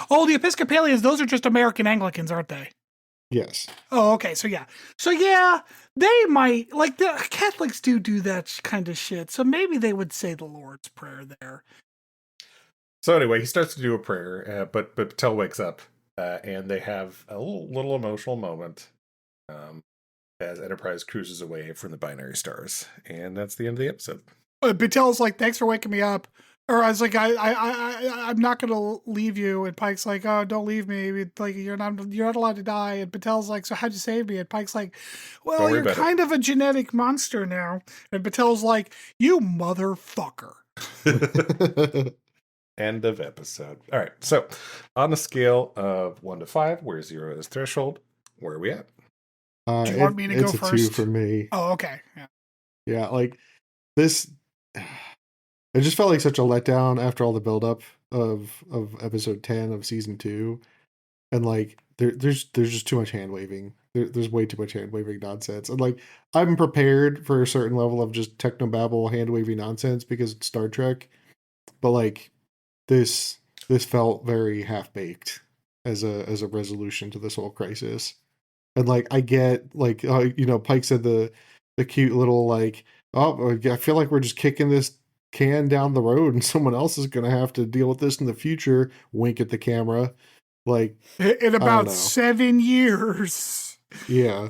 Oh, the Episcopalians, those are just American Anglicans, aren't they? Yes. Oh, okay. So yeah, they might, like, the Catholics do that kind of shit. So maybe they would say the Lord's Prayer there. So anyway, he starts to do a prayer, but Patel wakes up, and they have a little emotional moment as Enterprise cruises away from the binary stars. And that's the end of the episode. Patel's like, thanks for waking me up. Or I was like, I'm not going to leave you. And Pike's like, oh, don't leave me. Like, you're not allowed to die. And Patel's like, so how'd you save me? And Pike's like, well, you're kind of a genetic monster now. And Patel's like, you motherfucker. End of episode. All right. So on a scale of 1 to 5, where 0 is threshold, where are we at? Do you want me to go first? It's a 2 for me. Oh, okay. Yeah. Yeah, like this... It just felt like such a letdown after all the buildup of episode 10 of season 2. And like there's just too much hand waving. There's way too much hand waving nonsense. And like I'm prepared for a certain level of just technobabble hand waving nonsense because it's Star Trek. But like this felt very half baked as a resolution to this whole crisis. And like I get like Pike said the cute little like, oh, I feel like we're just kicking this can down the road and someone else is going to have to deal with this in the future. Wink at the camera. Like in about 7 years. Yeah.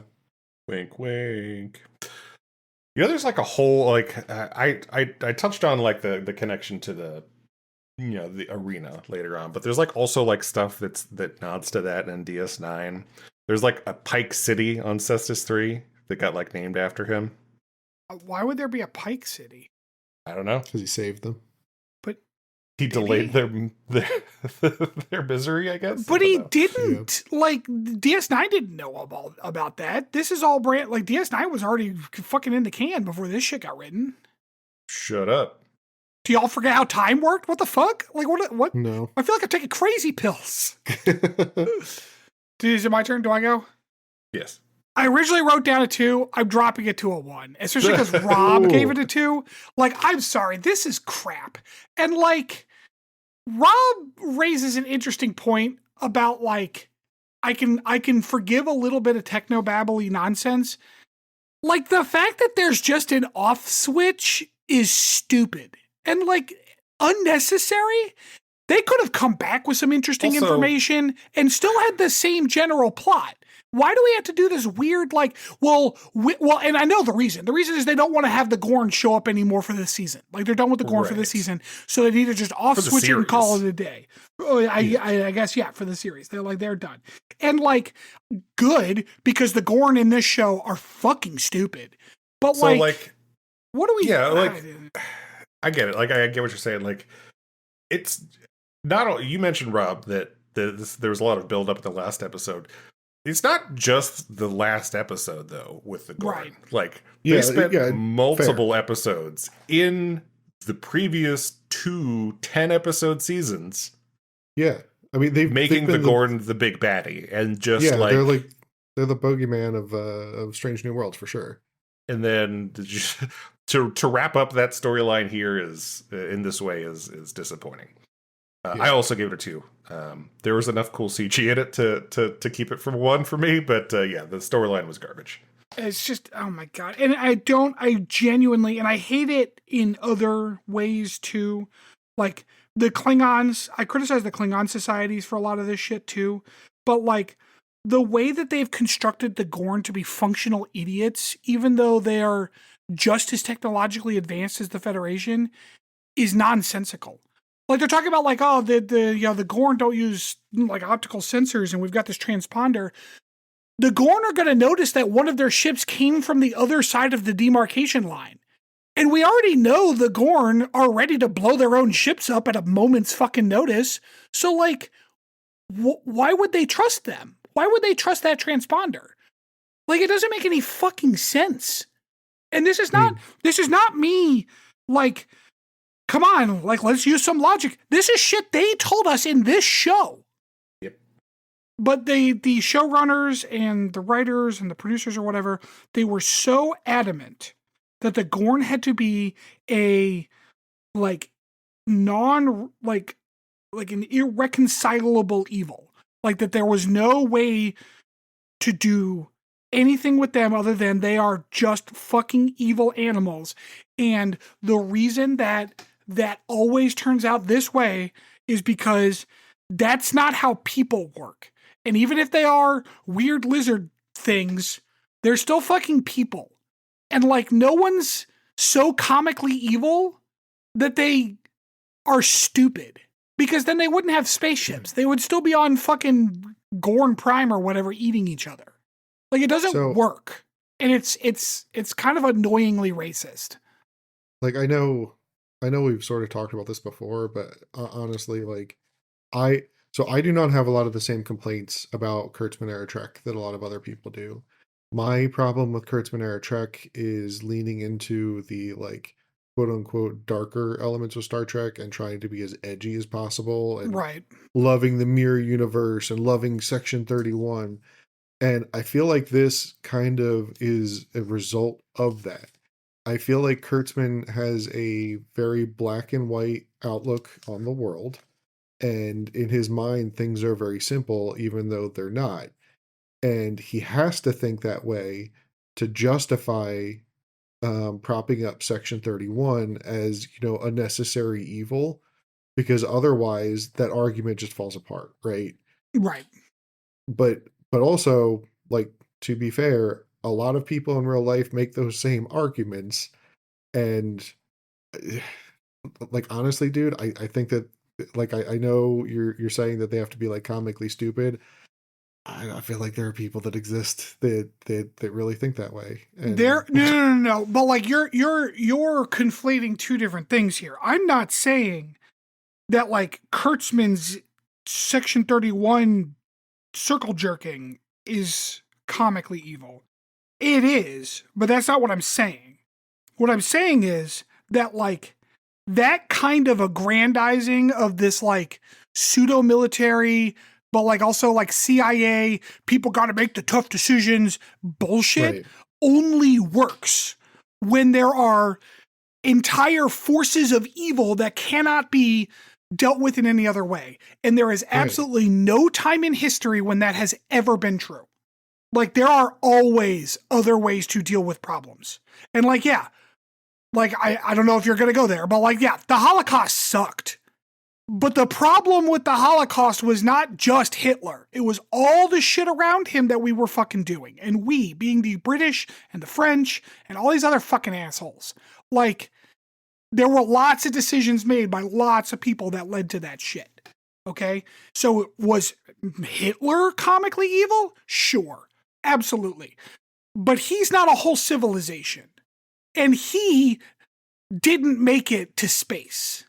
Wink, wink. There's like a whole, like, I touched on like the connection to the arena later on, but there's like also like stuff that nods to that in DS9. There's like a Pike City on Cestus 3 that got like named after him. Why would there be a Pike City? I don't know. Because he saved them. But he delayed their misery, I guess. But he didn't. Yeah. Like, DS9 didn't know about that. This is all brand... Like, DS9 was already fucking in the can before this shit got written. Shut up. Do y'all forget how time worked? What the fuck? Like, what? No. I feel like I'm taking crazy pills. Is it my turn? Do I go? Yes. I originally wrote down a 2. I'm dropping it to a 1, especially because Rob gave it a 2. Like, I'm sorry, this is crap. And like, Rob raises an interesting point about like, I can forgive a little bit of techno-babbly nonsense. Like the fact that there's just an off switch is stupid and like unnecessary. They could have come back with some interesting information and still had the same general plot. Why do we have to do this weird, like, well, and I know the reason. The reason is they don't want to have the Gorn show up anymore for this season. Like, they're done with the Gorn for this season, so they need to just off-switch it and call it a day. I guess, yeah, for the series. They're done. And, like, good, because the Gorn in this show are fucking stupid. But, so, like, what do we... Yeah, like, I get it. Like, I get what you're saying. Like, it's not all... You mentioned, Rob, that there was a lot of build-up in the last episode. It's not just the last episode, though, with the Gorn. Right. Like, they spent multiple episodes in the previous 2 10-episode seasons. Yeah. I mean, they've making the Gorn the big baddie. And just they're the bogeyman of Strange New Worlds, for sure. And then to wrap up that storyline here is in this way is disappointing. I also gave it a 2. There was enough cool CG in it to keep it from 1 for me, but the storyline was garbage. It's just, oh my God. And I genuinely, and I hate it in other ways too, Like the Klingons, I criticize the Klingon societies for a lot of this shit too, but like the way that they've constructed the Gorn to be functional idiots, even though they are just as technologically advanced as the Federation, is nonsensical. Like they're talking about like, oh, the Gorn don't use like optical sensors and we've got this transponder. The Gorn are going to notice that one of their ships came from the other side of the demarcation line. And we already know the Gorn are ready to blow their own ships up at a moment's fucking notice. So like, why would they trust them? Why would they trust that transponder? Like, it doesn't make any fucking sense. And this is not me, like, come on, like, let's use some logic. This is shit they told us in this show. Yep. But the showrunners and the writers and the producers or whatever, they were so adamant that the Gorn had to be a, like, an irreconcilable evil. Like, that there was no way to do anything with them other than they are just fucking evil animals. And the reason that always turns out this way is because that's not how people work. And even if they are weird lizard things, they're still fucking people. And like, no one's so comically evil that they are stupid, because then they wouldn't have spaceships. They would still be on fucking Gorn Prime or whatever, eating each other. Like, it doesn't work. And it's kind of annoyingly racist. Like, I know we've sort of talked about this before, but honestly, like, I do not have a lot of the same complaints about Kurtzman era Trek that a lot of other people do. My problem with Kurtzman era Trek is leaning into the, like, quote unquote darker elements of Star Trek and trying to be as edgy as possible, and right, loving the mirror universe and loving Section 31. And I feel like this kind of is a result of that. I feel like Kurtzman has a very black and white outlook on the world. And in his mind, things are very simple, even though they're not. And he has to think that way to justify propping up Section 31 as, a necessary evil, because otherwise that argument just falls apart, right? Right. But also, like, to be fair, a lot of people in real life make those same arguments. And like, honestly, dude, I think that, like, I know you're saying that they have to be like comically stupid. I feel like there are people that exist that really think that way. And no. But like, you're conflating two different things here. I'm not saying that like Kurtzman's Section 31 circle jerking is comically evil. It is, but that's not what I'm saying. What I'm saying is that like that kind of aggrandizing of this like pseudo military, but like also like CIA, people got to make the tough decisions bullshit, only works when there are entire forces of evil that cannot be dealt with in any other way. And there is absolutely no time in history when that has ever been true. Like, there are always other ways to deal with problems. And like, yeah, like, I don't know if you're going to go there, but like, yeah, the Holocaust sucked. But the problem with the Holocaust was not just Hitler. It was all the shit around him that we were fucking doing. And we, being the British and the French and all these other fucking assholes. Like, there were lots of decisions made by lots of people that led to that shit. Okay? So was Hitler comically evil? Sure. Absolutely. But he's not a whole civilization. And he didn't make it to space.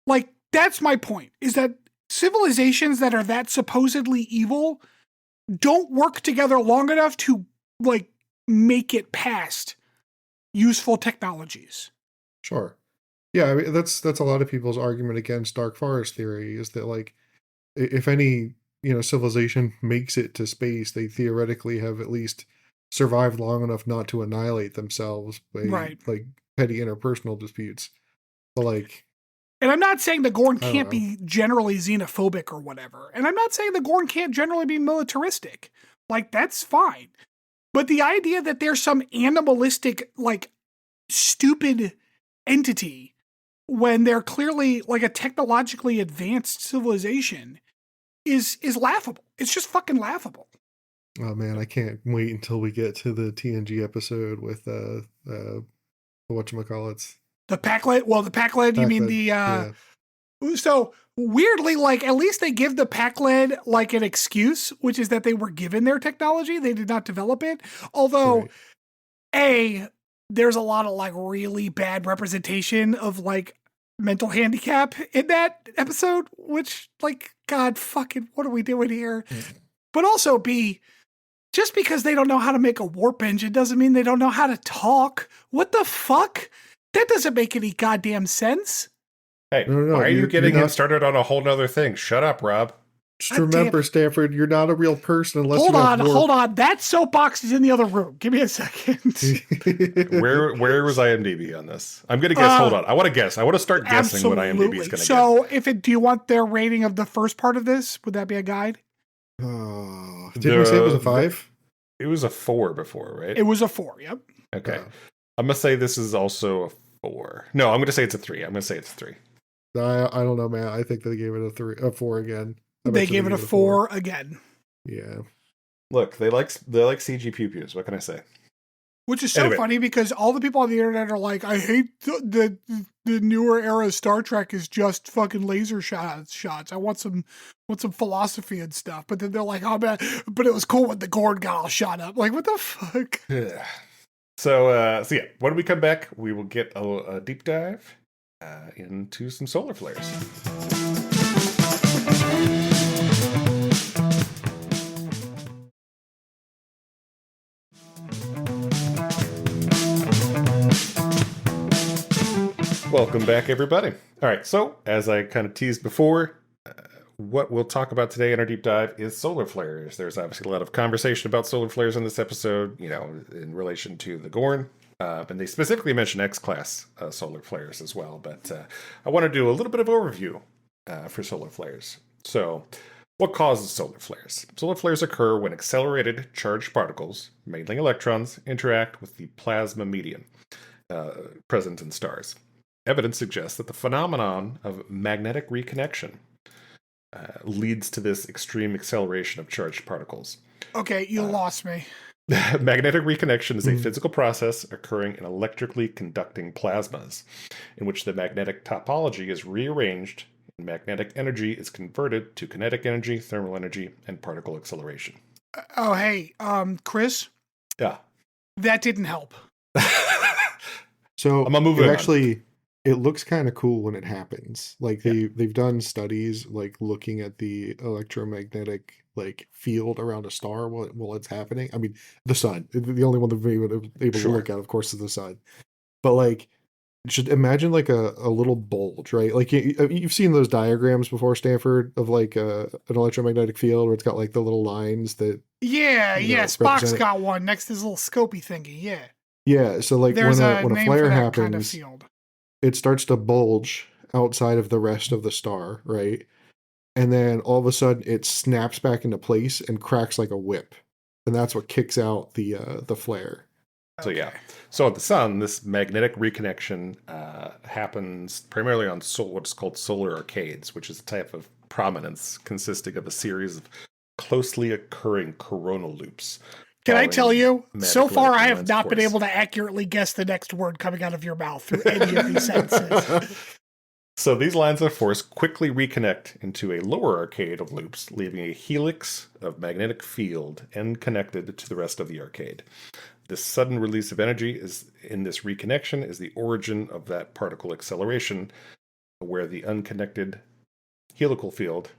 Like, that's my point, is that civilizations that are that supposedly evil don't work together long enough to, like, make it past useful technologies. Sure. Yeah, I mean, that's a lot of people's argument against Dark Forest theory, is that, like, if any, civilization makes it to space, they theoretically have at least survived long enough not to annihilate themselves by, like, petty interpersonal disputes. But, like... And I'm not saying the Gorn can't be generally xenophobic or whatever. And I'm not saying the Gorn can't generally be militaristic. Like, that's fine. But the idea that there's some animalistic, like, stupid entity when they're clearly like a technologically advanced civilization is laughable. It's just fucking laughable. Oh man, I can't wait until we get to the TNG episode with whatchamacallits. The Pac-Led, you mean Pac-Led, yeah. So weirdly, like at least they give the Pac-Led like an excuse, which is that they were given their technology. They did not develop it. Although, Right. there's a lot of like really bad representation of like mental handicap in that episode, which like, God fucking, what are we doing here? But also B, just because they don't know how to make a warp engine doesn't mean they don't know how to talk. What the fuck? That doesn't make any goddamn sense. Hey, No, why are you you're getting him not- started on a whole nother thing? Shut up, Rob. Just God damn remember, it. Stanford, you're not a real person unless Hold you have on. That soapbox is in the other room. Give me a second. Where was IMDb on this? I'm gonna guess. Hold on. I want to guess. I want to start guessing what IMDb is gonna So, do you want their rating of the first part of this? Would that be a guide? Oh, didn't we say it was a 5? It was a 4 before, right? It was a 4. Yep. Okay. Oh. I'm gonna say this is also a 4. No, I'm gonna say it's a 3. I'm gonna say it's a 3. I don't know, man. I think they gave it a 4 again. I bet They you gave it a 4 again, Yeah. Look, they like CG pew pews. What can I say? which is so Anyway. funny because all the people on the internet are like, "I hate the newer era of Star Trek is just fucking laser shots. I want some philosophy and stuff." But then they're like, "Oh man, but it was cool when the Gorn got all shot up." Like, what the fuck? So yeah, when we come back, we will get a deep dive into some solar flares. Welcome back, everybody. All right, so as I kind of teased before, what we'll talk about today in our deep dive is solar flares. There's obviously a lot of conversation about solar flares in this episode, in relation to the Gorn. And they specifically mention X-class solar flares as well. But I want to do a little bit of overview for solar flares. So what causes solar flares? Solar flares occur when accelerated charged particles, mainly electrons, interact with the plasma medium present in stars. Evidence suggests that the phenomenon of magnetic reconnection leads to this extreme acceleration of charged particles. Okay, you lost me. Magnetic reconnection is a physical process occurring in electrically conducting plasmas, in which the magnetic topology is rearranged and magnetic energy is converted to kinetic energy, thermal energy, and particle acceleration. Oh, hey, Chris, Yeah. that didn't help. So I'm gonna move it on. actually, it looks kind of cool when it happens. Like they've done studies like looking at the electromagnetic like field around a star while it's happening. I mean, the sun. The only one they've been able to look at, of course, is the sun. But like, just imagine like a little bulge, right? Like you've seen those diagrams before, Stanford, of like an electromagnetic field where it's got like the little lines that. Yeah, You know, Spock's represent it. got one next to his little scopy thingy. Yeah, Yeah, so like there's when a name flare for that happens, kind of field. it starts to bulge outside of the rest of the star, right? And then all of a sudden it snaps back into place and cracks like a whip. And that's what kicks out the flare. So yeah. So at the sun, this magnetic reconnection happens primarily on what's called solar arcades, which is a type of prominence consisting of a series of closely occurring coronal loops. Can I tell you? So magnetic far, I have lens not been force. able to accurately guess the next word coming out of your mouth through any of these sentences. So these lines of force quickly reconnect into a lower arcade of loops, leaving a helix of magnetic field end connected to the rest of the arcade. This sudden release of energy in this reconnection is the origin of that particle acceleration, where the unconnected helical field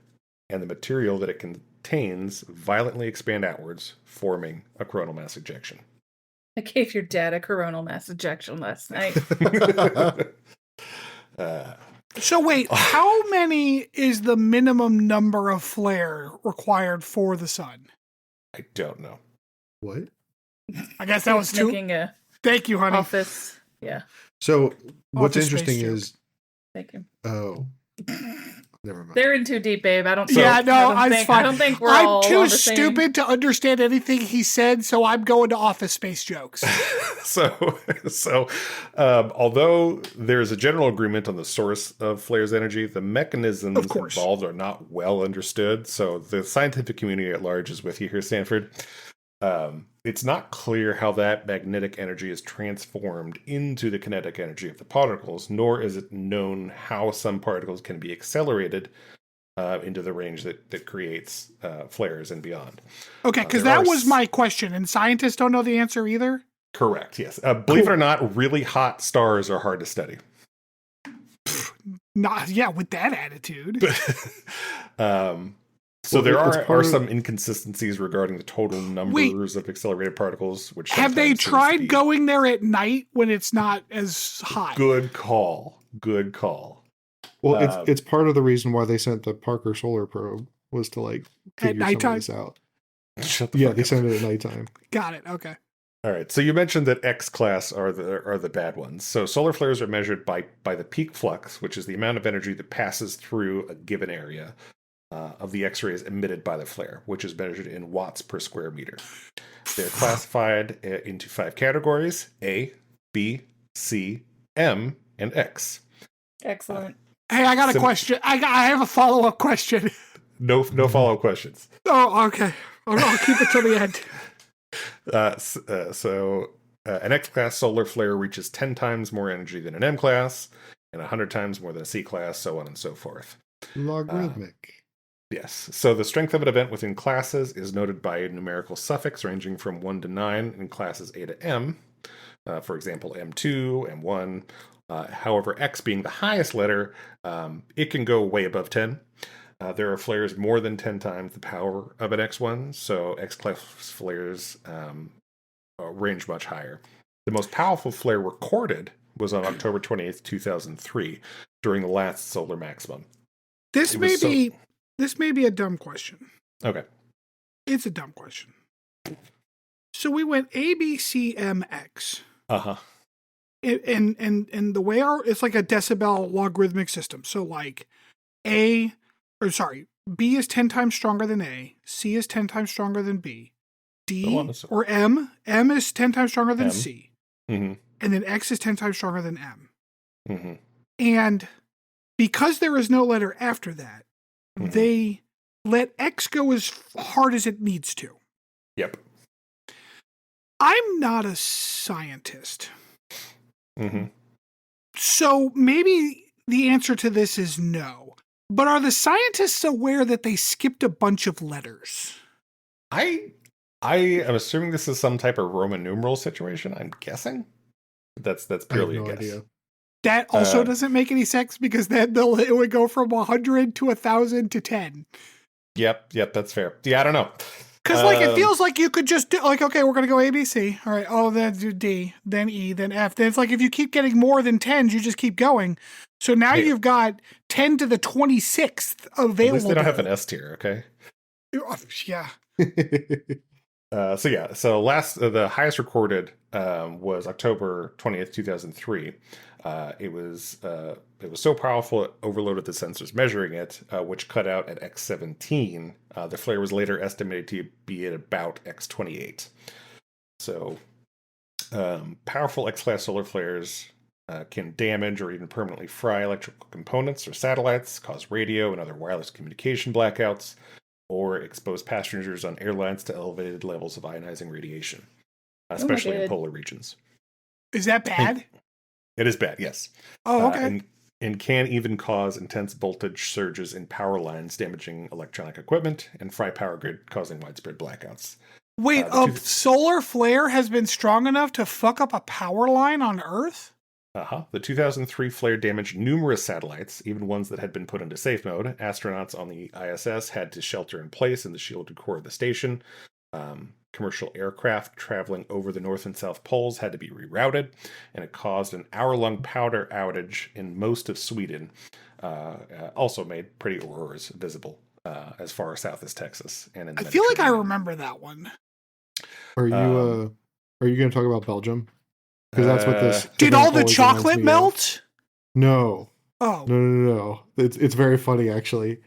and the material that it contains violently expand outwards, forming a coronal mass ejection. I gave your dad a coronal mass ejection last night. So wait, how many is the minimum number of flare required for the sun? I don't know. What? I guess that was two. Making a Thank you, honey. office. Yeah, So what's Office Space interesting joke. is thank you. oh Never mind. They're in too deep, babe. I don't. Yeah, no, I it's fine. don't think we're I'm all too on the same- stupid to understand anything he said, so I'm going to Office Space jokes. Although there's a general agreement on the source of flares energy, the mechanisms Of course. involved are not well understood. So the scientific community at large is with you here, Stanford. It's not clear how that magnetic energy is transformed into the kinetic energy of the particles, nor is it known how some particles can be accelerated into the range that creates flares and beyond. Okay, because there that are was my question, and scientists don't know the answer either. Correct, yes. Believe it or not, really hot stars are hard to study. With that attitude. So Well, there it's are part of- some inconsistencies regarding the total numbers of accelerated particles. Which Have they sometimes seems to tried be- going there at night when it's not as hot? Good call. Good call. Well, it's part of the reason why they sent the Parker Solar Probe was to like At figure some nighttime? of this out. Shut the Yeah, fuck they up. sent it at nighttime. Got it. Okay. All right. So you mentioned that X class are the bad ones. So solar flares are measured by the peak flux, which is the amount of energy that passes through a given area of the X-rays emitted by the flare, which is measured in watts per square meter. They're classified into 5 categories: A, B, C, M, and X. Excellent. Hey, I got a question. I have a follow-up question. No follow-up questions. Oh, okay. I'll keep it till the end. An X-class solar flare reaches 10 times more energy than an M-class, and 100 times more than a C-class, so on and so forth. Logarithmic. Yes. So the strength of an event within classes is noted by a numerical suffix ranging from 1 to 9 in classes A to M. For example, M2, M1. However, X being the highest letter, it can go way above 10. There are flares more than 10 times the power of an X1, so X-class flares range much higher. The most powerful flare recorded was on October 28th, 2003, during the last solar maximum. This may be a dumb question. Okay. It's a dumb question. So we went A, B, C, M, X. Uh-huh. And the way it's like a decibel logarithmic system. So like B is 10 times stronger than A, C is 10 times stronger than B, D or M is 10 times stronger than C, and then X is 10 times stronger than M. And because there is no letter after that, they let X go as hard as it needs to. Yep. I'm not a scientist. So maybe the answer to this is no. But are the scientists aware that they skipped a bunch of letters? I am assuming this is some type of Roman numeral situation. I'm guessing. That's purely I have no a guess. idea. That also doesn't make any sense because then it would go from 100 to 1,000 to 10. Yep, that's fair. Yeah, I don't know. Because it feels like you could just do okay, we're gonna go A, B, C. All right, then do D, then E, then F. Then it's like if you keep getting more than 10s, you just keep going. So now you've got 10 to the 26th available. At least they don't have an S tier, okay? Yeah. The highest recorded was October 20th, 2003. It was so powerful it overloaded the sensors measuring it, which cut out at X17. The flare was later estimated to be at about X28. So, powerful X-class solar flares can damage or even permanently fry electrical components or satellites, cause radio and other wireless communication blackouts, or expose passengers on airlines to elevated levels of ionizing radiation, especially in polar regions. Is that bad? It is bad, yes. Oh, okay. And can even cause intense voltage surges in power lines, damaging electronic equipment, and fry power grid, causing widespread blackouts. Wait, a solar flare has been strong enough to fuck up a power line on Earth? The 2003 flare damaged numerous satellites, even ones that had been put into safe mode. Astronauts on the ISS had to shelter in place in the shielded core of the station. Commercial aircraft traveling over the North and South Poles had to be rerouted, and it caused an hour-long power outage in most of Sweden. Also made pretty auroras visible as far south as Texas. And in I feel like I remember that one. Are you going to talk about Belgium? Because that's what this. Did event all the always chocolate reminds me of. melt? No. Oh. No. It's very funny actually.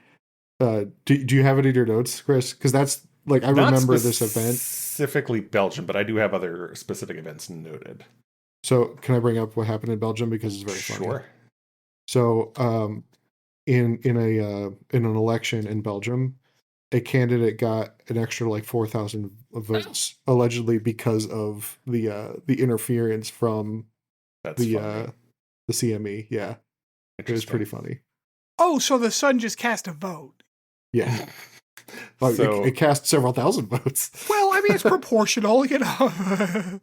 Do you have it in your notes, Chris? Because that's like I Not remember this event. specifically Belgium, but I do have other specific events noted. So can I bring up what happened in Belgium because it's very funny. Sure. So in an election in Belgium, a candidate got an extra like 4,000 votes allegedly because of the interference from That's funny. the CME. Yeah, it was pretty funny. Oh, so the Sun just cast a vote. Yeah. Well, So- it cast several thousand votes. Well, I mean, it's proportional, you know.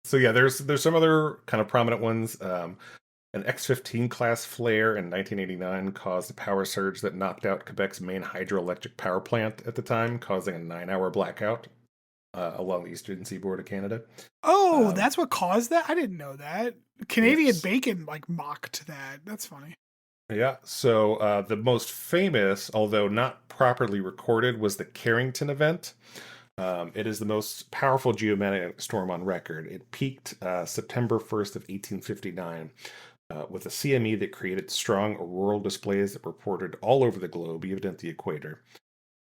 So yeah, there's some other kind of prominent ones. An X-15 class flare in 1989 caused a power surge that knocked out Quebec's main hydroelectric power plant at the time, causing a 9-hour blackout along the eastern seaboard of Canada. Oh, that's what caused that? I didn't know that. Canadian Yes. Bacon, like, mocked that. That's funny. Yeah, so the most famous, although not properly recorded, was the Carrington event. It is the most powerful geomagnetic storm on record. It peaked September 1st of 1859 with a CME that created strong auroral displays that reported all over the globe, even at the equator.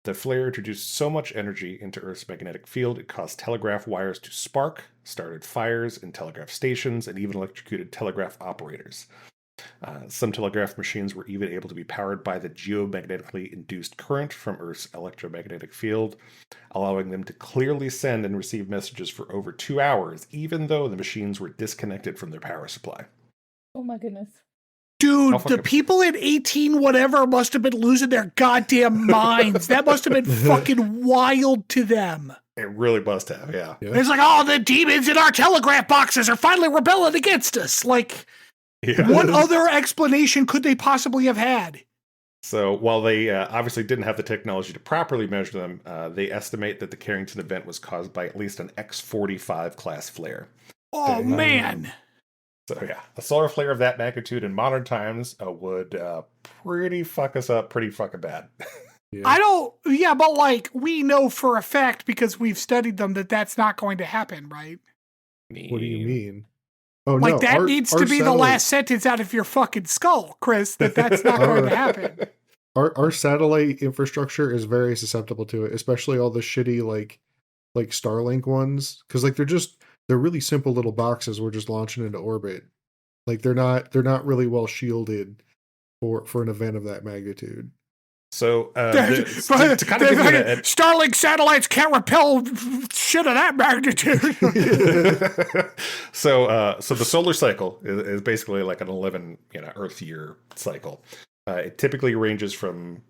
The flare introduced so much energy into Earth's magnetic field it caused telegraph wires to spark, started fires in telegraph stations, and even electrocuted telegraph operators. Some telegraph machines were even able to be powered by the geomagnetically induced current from Earth's electromagnetic field, allowing them to clearly send and receive messages for over 2 hours, even though the machines were disconnected from their power supply. Oh my goodness. Dude, How the fucking- people in 18 whatever must have been losing their goddamn minds. That must have been fucking wild to them. It really must have, yeah. Yeah. It's like, oh, the demons in our telegraph boxes are finally rebelling against us. Like, Yeah. what other explanation could they possibly have had? So while they obviously didn't have the technology to properly measure them, they estimate that the Carrington event was caused by at least an X-45 class flare. Oh, Dang. man. So yeah, a solar flare of that magnitude in modern times would pretty fuck us up pretty fucking bad. Yeah, but like, we know for a fact because we've studied them that that's not going to happen, right? What do you mean? Oh Like, no, that our- needs our to be the satellite- last sentence out of your fucking skull, Chris, that's not going to happen. Our satellite infrastructure is very susceptible to it, especially all the shitty like Starlink ones, because like they're really simple little boxes we're just launching into orbit. Like they're not really well shielded for an event of that magnitude. So to kind of give you an Starlink satellites can't repel shit of that magnitude. so the solar cycle is basically like an 11 Earth year cycle. It typically ranges from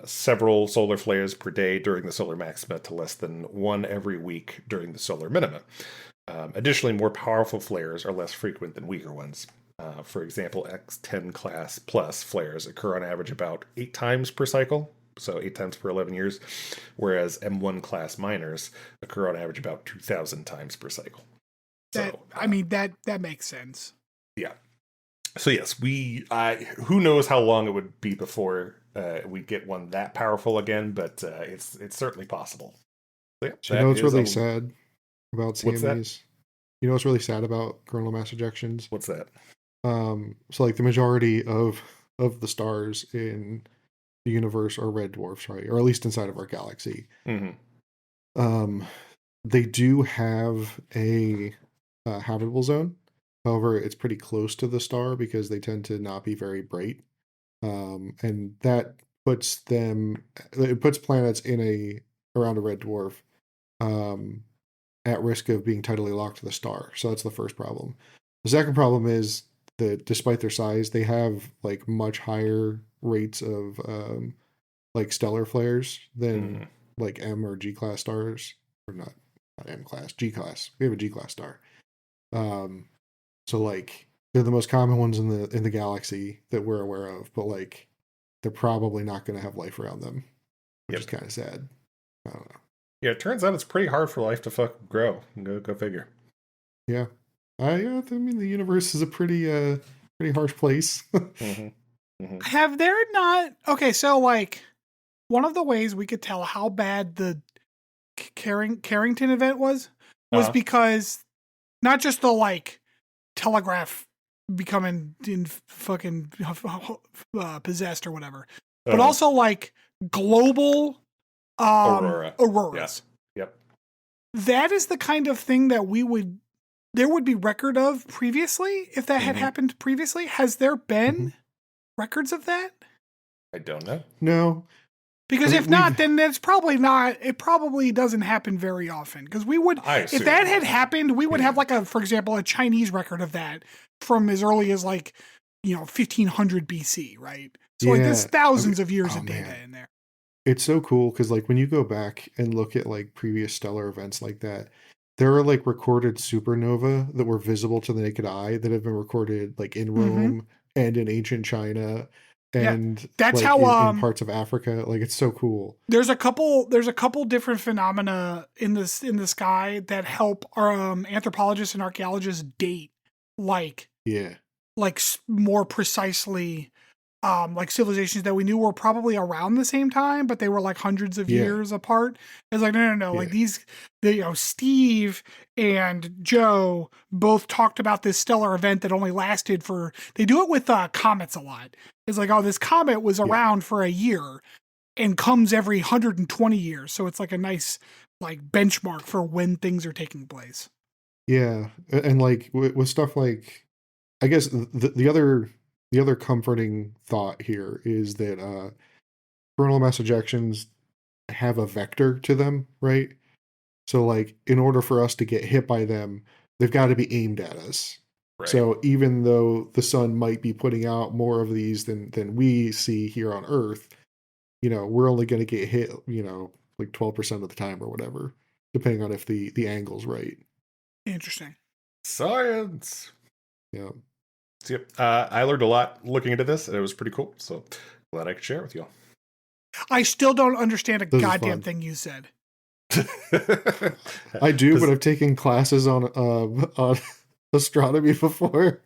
several solar flares per day during the solar maxima to less than one every week during the solar minima. Additionally, more powerful flares are less frequent than weaker ones. For example, X10 class plus flares occur on average about 8 times per cycle, so 8 times per 11 years, whereas M1 class minors occur on average about 2,000 times per cycle. That makes sense. Yeah. So yes, who knows how long it would be before we get one that powerful again, but it's certainly possible. So, yeah, So you know what's that is really sad about What's that? CMEs? You know what's really sad about coronal mass ejections? What's that? So like the majority of the stars in the universe are red dwarfs, right? Or at least inside of our galaxy. Mm-hmm. They do have a habitable zone. However, it's pretty close to the star because they tend to not be very bright. And that puts planets around a red dwarf at risk of being tidally locked to the star. So that's the first problem. The second problem is that despite their size, they have like much higher rates of like stellar flares than like M or G class stars, or not M class, G class. We have a G class star. So like they're the most common ones in the galaxy that we're aware of, but like they're probably not going to have life around them, which is kind of sad. I don't know. Yeah, it turns out it's pretty hard for life to fucking grow. Go figure. Yeah. I mean, the universe is a pretty harsh place. Have there not? Okay, so like one of the ways we could tell how bad the Carrington event was Uh-huh. because not just the like telegraph becoming in fucking possessed or whatever, but also like global Aurora. auroras. Yes. Yep. That is the kind of thing that there would be record of previously if that had happened previously. Has there been records of that? I don't know. No. Because if not, then it's probably not. It probably doesn't happen very often. Because if that had happened, we would have like for example, a Chinese record of that from as early as 1500 BC, right? So there's thousands of years of data in there. It's so cool because when you go back and look at previous stellar events like that, there are recorded supernova that were visible to the naked eye that have been recorded in Rome and in ancient China. And that's how in parts of Africa, it's so cool. There's a couple different phenomena in the sky that help our anthropologists and archaeologists date more precisely civilizations that we knew were probably around the same time, but they were hundreds of years apart. It's no. Steve and Joe both talked about this stellar event that only lasted they do it with comets a lot. It's this comet was around for a year and comes every 120 years. So it's a nice benchmark for when things are taking place. Yeah. And with stuff I guess the other comforting thought here is that coronal mass ejections have a vector to them, right? So in order for us to get hit by them, they've got to be aimed at us. Right. So even though the sun might be putting out more of these than we see here on Earth, we're only going to get hit, 12% of the time or whatever, depending on if the angle's right. Interesting. Science. Yeah. So, yep. I learned a lot looking into this, and it was pretty cool. So glad I could share it with you all. I still don't understand a goddamn thing you said. I do, but I've taken classes on astronomy before.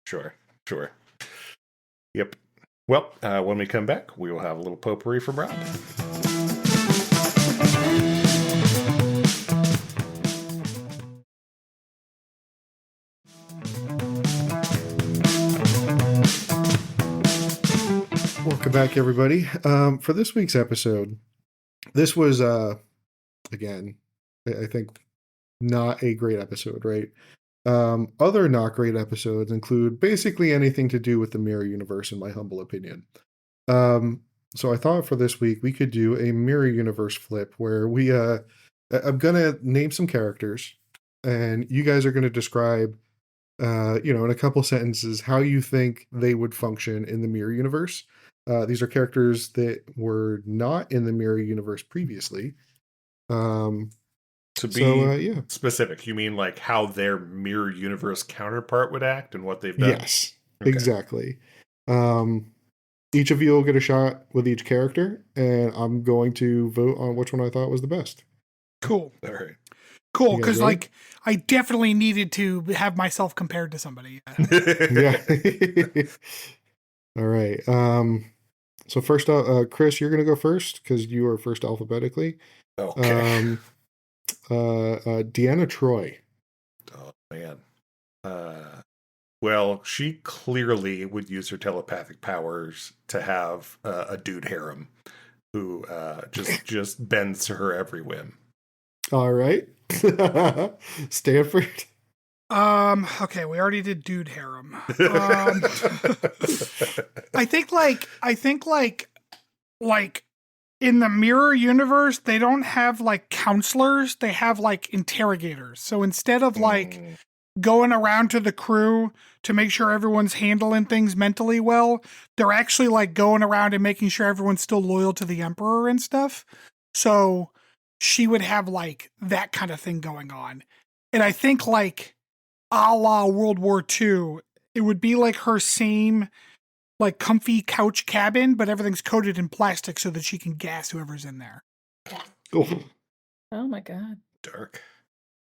Sure. Yep. Well, when we come back, we will have a little potpourri from Rob. Welcome back, everybody. For this week's episode, this was, again, I think not a great episode, right? Other not great episodes include basically anything to do with the mirror universe, in my humble opinion. So I thought for this week we could do a mirror universe flip where I'm going to name some characters, and you guys are going to describe, in a couple sentences, how you think they would function in the mirror universe. These are characters that were not in the mirror universe previously. To be specific, you mean how their mirror universe counterpart would act and what they've done? Yes, okay. Exactly. Each of you will get a shot with each character, and I'm going to vote on which one I thought was the best. Cool. All right. Cool, because I definitely needed to have myself compared to somebody. Yeah. All right. So first up, Chris, you're going to go first because you are first alphabetically. Okay. Deanna Troi. Oh, man. Well, she clearly would use her telepathic powers to have a dude harem who just bends to her every whim. All right. Stanford. Okay, we already did dude harem. I think in the mirror universe, they don't have counselors, they have interrogators. So instead of going around to the crew to make sure everyone's handling things mentally well, they're actually going around and making sure everyone's still loyal to the emperor and stuff. So she would have that kind of thing going on. And I think a la World War II, it would be her same comfy couch cabin, but everything's coated in plastic so that she can gas whoever's in there. Oh, Oh my god. Dark.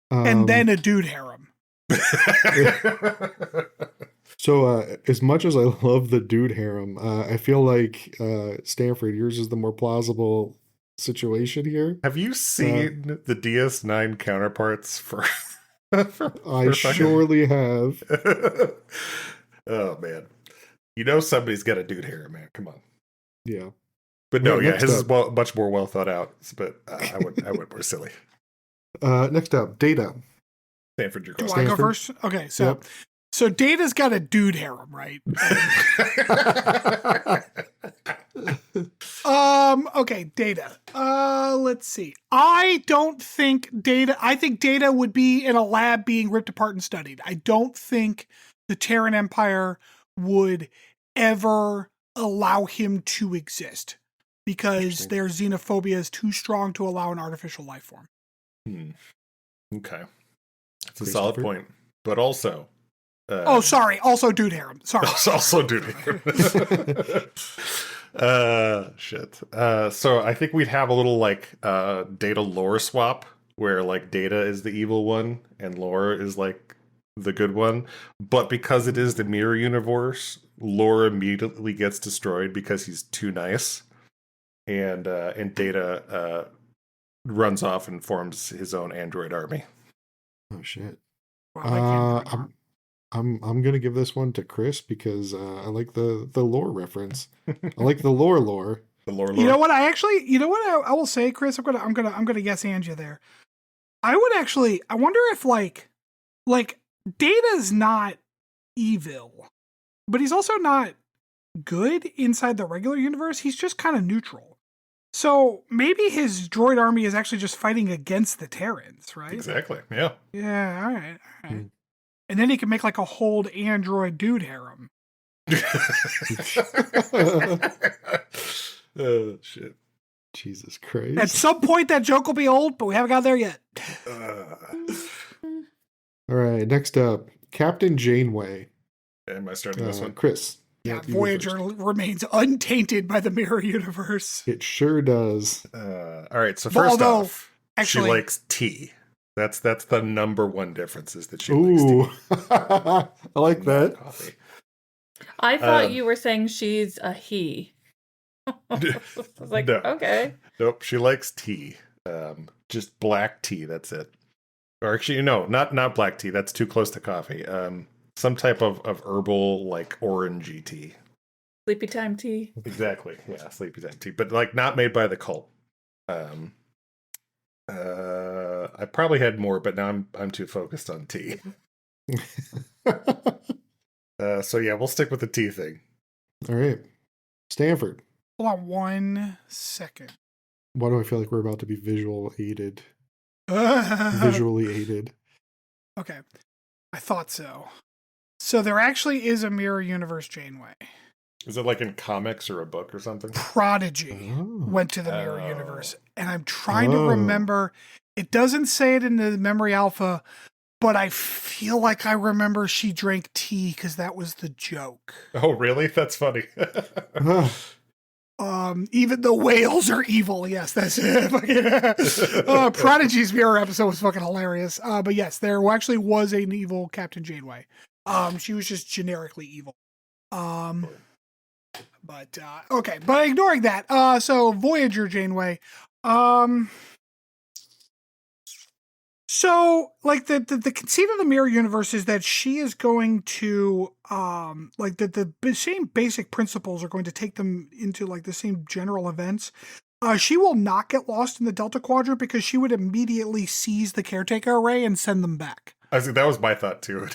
And then a dude harem. So as much as I love the dude harem, I feel like Stanford, yours is the more plausible situation here. Have you seen the DS9 counterparts for I surely have. Oh man, somebody's got a dude hair, man. Come on. Yeah. But no, Right, yeah, next his is up. much more well thought out. But I went more silly. Next up, Data. Stanford, your Do question. I go Stanford? first? Okay, so Yep. so Data's got a dude harem, right? Okay, Data. Let's see. I think Data would be in a lab being ripped apart and studied. I don't think the Terran Empire would ever allow him to exist because Interesting. their xenophobia is too strong to allow an artificial life form. Okay, it's a Christopher? solid point, but also. Oh, sorry. Also dude harem. Sorry. Also dude harem. Shit. So I think we'd have a little like Data lore swap where like Data is the evil one and Lore is like the good one. But because it is the mirror universe, Lore immediately gets destroyed because he's too nice. And Data runs off and forms his own android army. Oh shit. Well, I like him. I'm gonna give this one to Chris because I like the lore reference. I like the lore. The lore. You know what? I will say, Chris. I'm gonna yes and you there. I wonder if like Data's not evil, but he's also not good inside the regular universe. He's just kind of neutral. So maybe his droid army is actually just fighting against the Terrans, right? Exactly. Yeah. Yeah. All right. Hmm. And then he can make like a whole android dude harem. Oh shit. Jesus Christ. At some point, that joke will be old, but we haven't got there yet. All right, next up, Captain Janeway. Am I starting this one? Chris. Yeah, you go Voyager first. remains untainted by the mirror universe. It sure does. All right, so But first although, off, actually- she likes tea. That's the number one difference is that she likes tea. Ooh, I like not that. coffee. I thought you were saying she's a he. I was like, No. okay. Nope, she likes tea. Just black tea, that's it. Or actually, no, not black tea. That's too close to coffee. Some type of herbal, like orangey tea. Sleepy time tea. Exactly. Yeah, sleepy time tea, but like not made by the cult. I probably had more, but now I'm too focused on tea. So yeah, we'll stick with the tea thing. All right, Stanford. Hold on 1 second. Why do I feel like we're about to be visually aided? Okay. I thought so. So there actually is a mirror universe Janeway. Is it like in comics or a book or something? Prodigy Oh. went to the mirror Oh. universe. And I'm trying to remember. It doesn't say it in the memory alpha, but I feel like I remember she drank tea because that was the joke. Oh, really? That's funny. Even the whales are evil. Yes, that's it. Prodigy's mirror episode was fucking hilarious. But yes, there actually was an evil Captain Janeway. She was just generically evil. But okay, but ignoring that, so Voyager Janeway. So like the conceit of the mirror universe is that she is going to like the same basic principles are going to take them into like the same general events. She will not get lost in the Delta Quadrant because she would immediately seize the caretaker array and send them back. I think that was my thought too.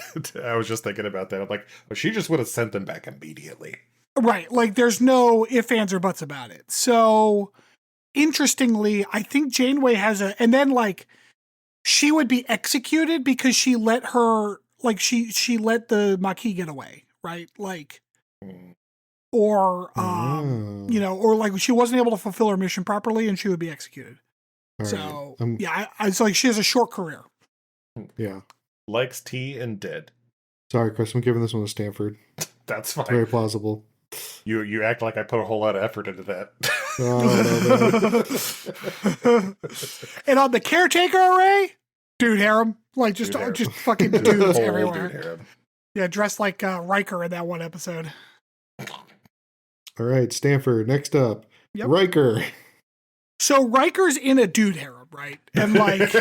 I was just thinking about that. I'm like, well, she just would have sent them back immediately. Right. Like there's no ifs, ands, or buts about it. So interestingly, I think Janeway has and then like she would be executed because she let her, like she let the Maquis get away. Right. Like, or, you know, or like she wasn't able to fulfill her mission properly and she would be executed. All So right. yeah, it's like she has a short career. Yeah. Likes tea and dead. Sorry, Chris. I'm giving this one to Stanford. That's It's very fine. plausible. You act like I put a whole lot of effort into that. And on the caretaker array, dude harem, like just Dude harem. just fucking Just dudes whole everywhere. dude harem. Yeah, dressed like Riker in that one episode. All right, Stanford. Next up, Yep. Riker. So Riker's in a dude harem, right? And like,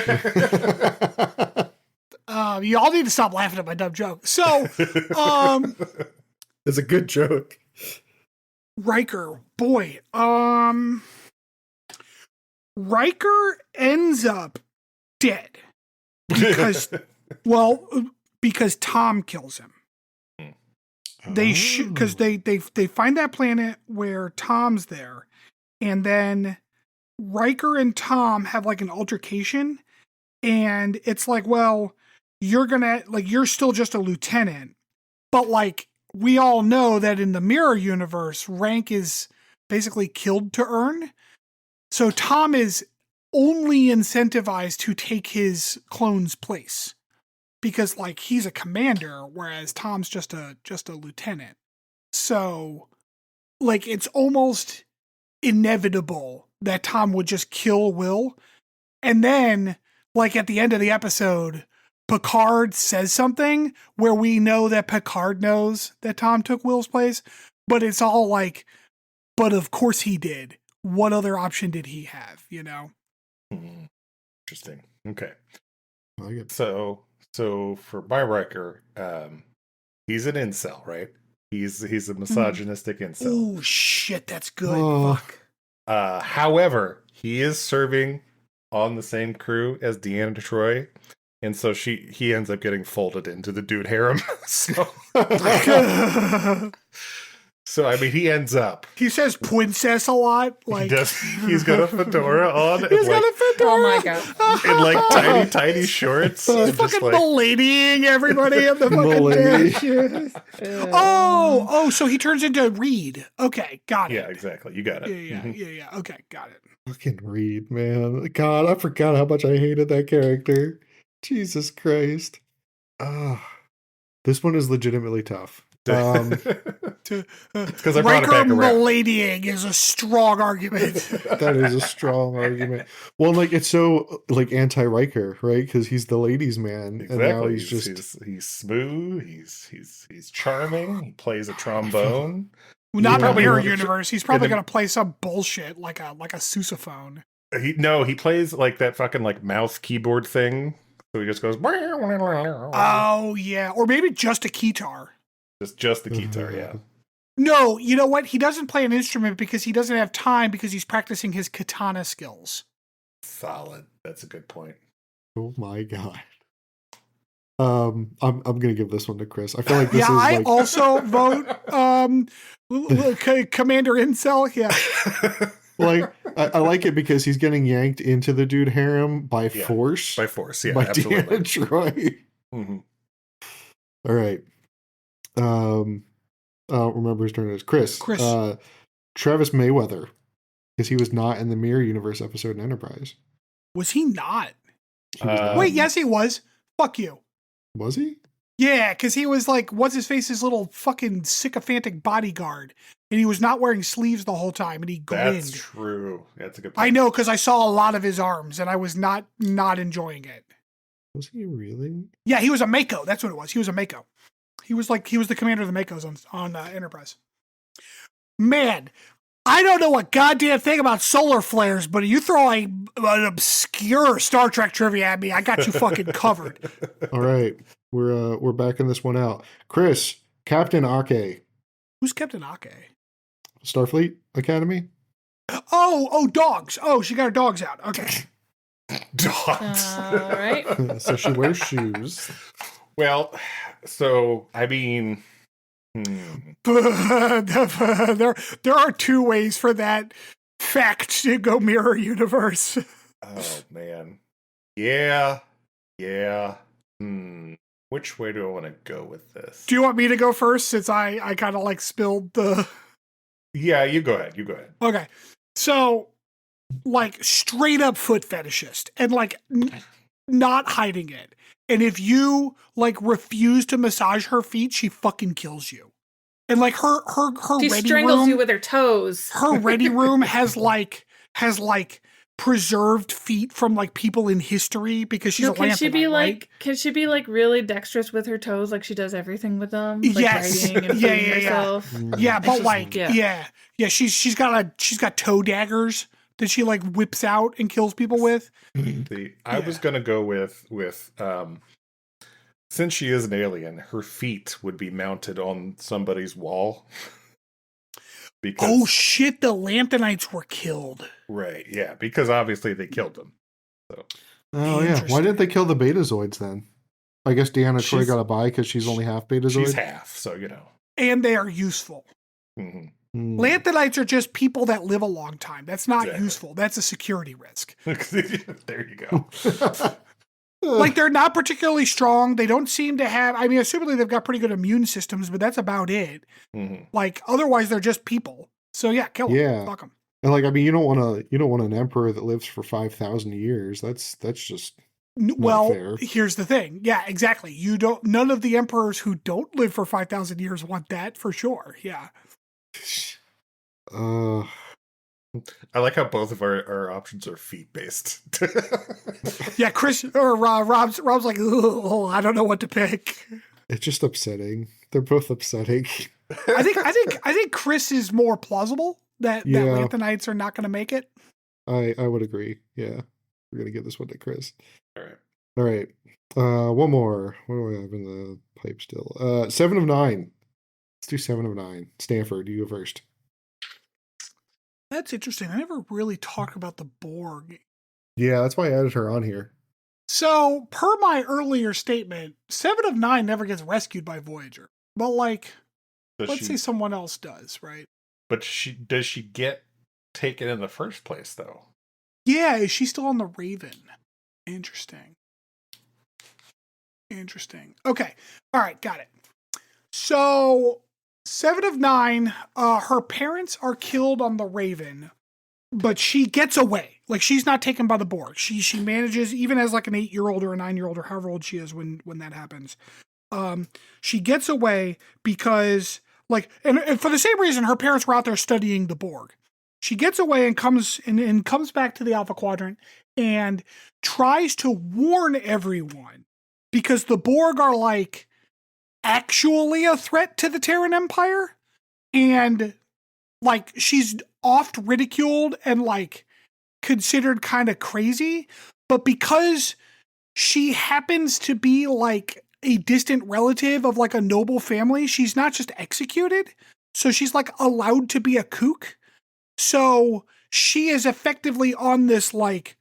you all need to stop laughing at my dumb joke. So, It's a good joke. Riker, boy, Riker ends up dead because, because Tom kills him. Because they find that planet where Tom's there, and then Riker and Tom have like an altercation, and it's like, well, you're still just a lieutenant, but like we all know that in the mirror universe, rank is basically killed to earn. So Tom is only incentivized to take his clone's place because like he's a commander, whereas Tom's just a lieutenant. So like it's almost inevitable that Tom would just kill Will. And then like at the end of the episode, Picard says something where we know that Picard knows that Tom took Will's place, but it's all like, but of course he did. What other option did he have, you know? Interesting. Okay. I like it. So for my Riker, he's an incel, right? He's a misogynistic incel. Oh shit, that's good. Fuck. However, he is serving on the same crew as Deanna Troi, and so he ends up getting folded into the dude harem. So I mean, he ends up. He says princess a lot. Like he's got a fedora on. He's got a fedora. Oh my god! In like tiny shorts. He's fucking miladying everybody in the fucking dish. Oh, so he turns into Reed. Okay, got it. Yeah, exactly. You got it. Yeah. Okay, got it. Fucking Reed, man. God, I forgot how much I hated that character. Jesus Christ. This one is legitimately tough. Because I brought it Riker back around. miladying is a strong argument. That is a strong argument. Well, like it's so like anti-Riker, right? Because he's the ladies' man, Exactly. and now he's smooth. He's charming. He plays a trombone. Not in the mirror Yeah. universe. He's probably gonna play some bullshit like a sousaphone. He plays like that fucking like mouse keyboard thing. So he just goes. Oh yeah, or maybe just a keytar. Just the guitar, yeah. No, you know what? He doesn't play an instrument because he doesn't have time because he's practicing his katana skills. Solid. That's a good point. Oh my god. I'm gonna give this one to Chris. I feel like this is I like... also vote Commander Incel. Yeah. Like I like it because he's getting yanked into the dude harem by force. By force, yeah, by absolutely. Deanna Troi. Mm-hmm. All right. I don't remember his turn. It is Chris. Travis Mayweather, because he was not in the Mirror Universe episode in Enterprise. Was he not? He was not. Wait, yes, he was. Fuck you. Was he? Yeah, because he was like, what's his face's little fucking sycophantic bodyguard, and he was not wearing sleeves the whole time, and he grinned. That's true. That's a good point. I know, because I saw a lot of his arms, and I was not enjoying it. Was he really? Yeah, he was a Mako. That's what it was. He was a Mako. He was the commander of the Makos on Enterprise. Man, I don't know a goddamn thing about solar flares, but you throw an obscure Star Trek trivia at me, I got you fucking covered. All right, we're backing this one out. Chris, Captain Ake. Who's Captain Ake? Starfleet Academy. Oh, dogs. Oh, she got her dogs out. Okay. Dogs. All right. So she wears shoes. Well, so I mean, There are two ways for that fact to go Mirror Universe. Oh man, yeah. Which way do I want to go with this? Do you want me to go first, since I kind of like spilled the? Yeah, you go ahead. Okay, so like straight up foot fetishist, and like not hiding it. And if you like refuse to massage her feet, she fucking kills you. And like her she ready strangles room, you with her toes. Her ready room has like preserved feet from like people in history because she's a can she be Lanthanite, like? right? Can she be like really dexterous with her toes, like she does everything with them? Like Yes. writing and feeding herself. Yeah, but just- like yeah. She's got toe daggers that she like whips out and kills people with. I was gonna go with since she is an alien, her feet would be mounted on somebody's wall. Because, oh shit, the Lanthanites were killed. Right, yeah, because obviously they killed them. So. Oh yeah, why didn't they kill the Betazoids then? I guess Deanna Troy got a bye because she's only half Betazoid. She's half, so you know. And they are useful. Mm-hmm. Lanthanites are just people that live a long time. That's not useful. That's a security risk. There you go. Like, they're not particularly strong. They don't seem to have, I mean, assumably they've got pretty good immune systems, but that's about it. Mm-hmm. Like, otherwise they're just people. So yeah, kill them. Yeah. Fuck them. And like, I mean, you don't want an emperor that lives for 5,000 years. That's just not fair. Here's the thing. Yeah, exactly. None of the emperors who don't live for 5,000 years want that for sure. Yeah. I like how both of our options are feet based. Yeah, Chris or Rob's like, oh, I don't know what to pick. It's just upsetting. They're both upsetting. I think Chris is more plausible that Lanthanites are not going to make it. I would agree. Yeah, we're gonna give this one to Chris. All right. One more. What do I have in the pipe still? 7 of 9. Let's do 7 of 9. Stanford, you go first. That's interesting. I never really talked about the Borg. Yeah, that's why I added her on here. So, per my earlier statement, 7 of 9 never gets rescued by Voyager. But, like, let's say someone else does, right? But does she get taken in the first place, though? Yeah, is she still on the Raven? Interesting. Okay. All right, got it. So, 7 of 9, her parents are killed on the Raven, but she gets away. Like, she's not taken by the Borg. She manages, even as like an 8-year-old or a 9-year-old or however old she is when that happens. She gets away because, like, and for the same reason her parents were out there studying the Borg. She gets away and comes back to the Alpha Quadrant and tries to warn everyone because the Borg are like actually a threat to the Terran Empire, and like she's oft ridiculed and like considered kind of crazy, but because she happens to be like a distant relative of like a noble family, she's not just executed, so she's like allowed to be a kook. So she is effectively on this like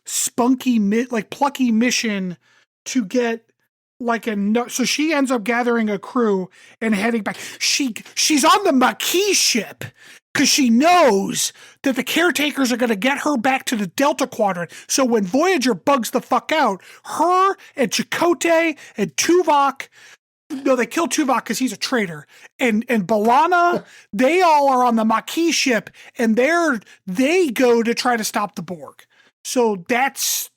spunky plucky mission to get like so she ends up gathering a crew and heading back. She's on the Maquis ship because she knows that the caretakers are going to get her back to the Delta Quadrant. So when Voyager bugs the fuck out, her and Chakotay and Tuvok, no, they kill Tuvok because he's a traitor, and B'Elanna, they all are on the Maquis ship, and they go to try to stop the Borg. So that's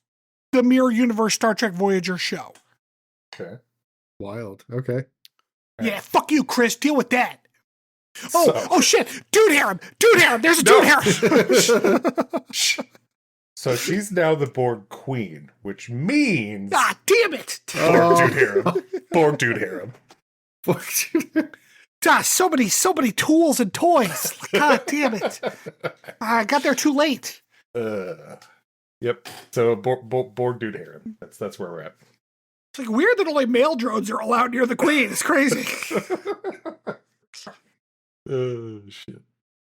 the Mirror Universe Star Trek Voyager show. Okay. Wild. Okay. Yeah, fuck you, Chris. Deal with that. Oh shit. Dude harem. There's a dude harem. So she's now the Borg queen, which means... Ah, damn it. Borg dude harem. So many tools and toys. God damn it. I got there too late. Yep. So Borg dude harem. That's where we're at. It's like weird that only male drones are allowed near the queen. It's crazy. Oh shit!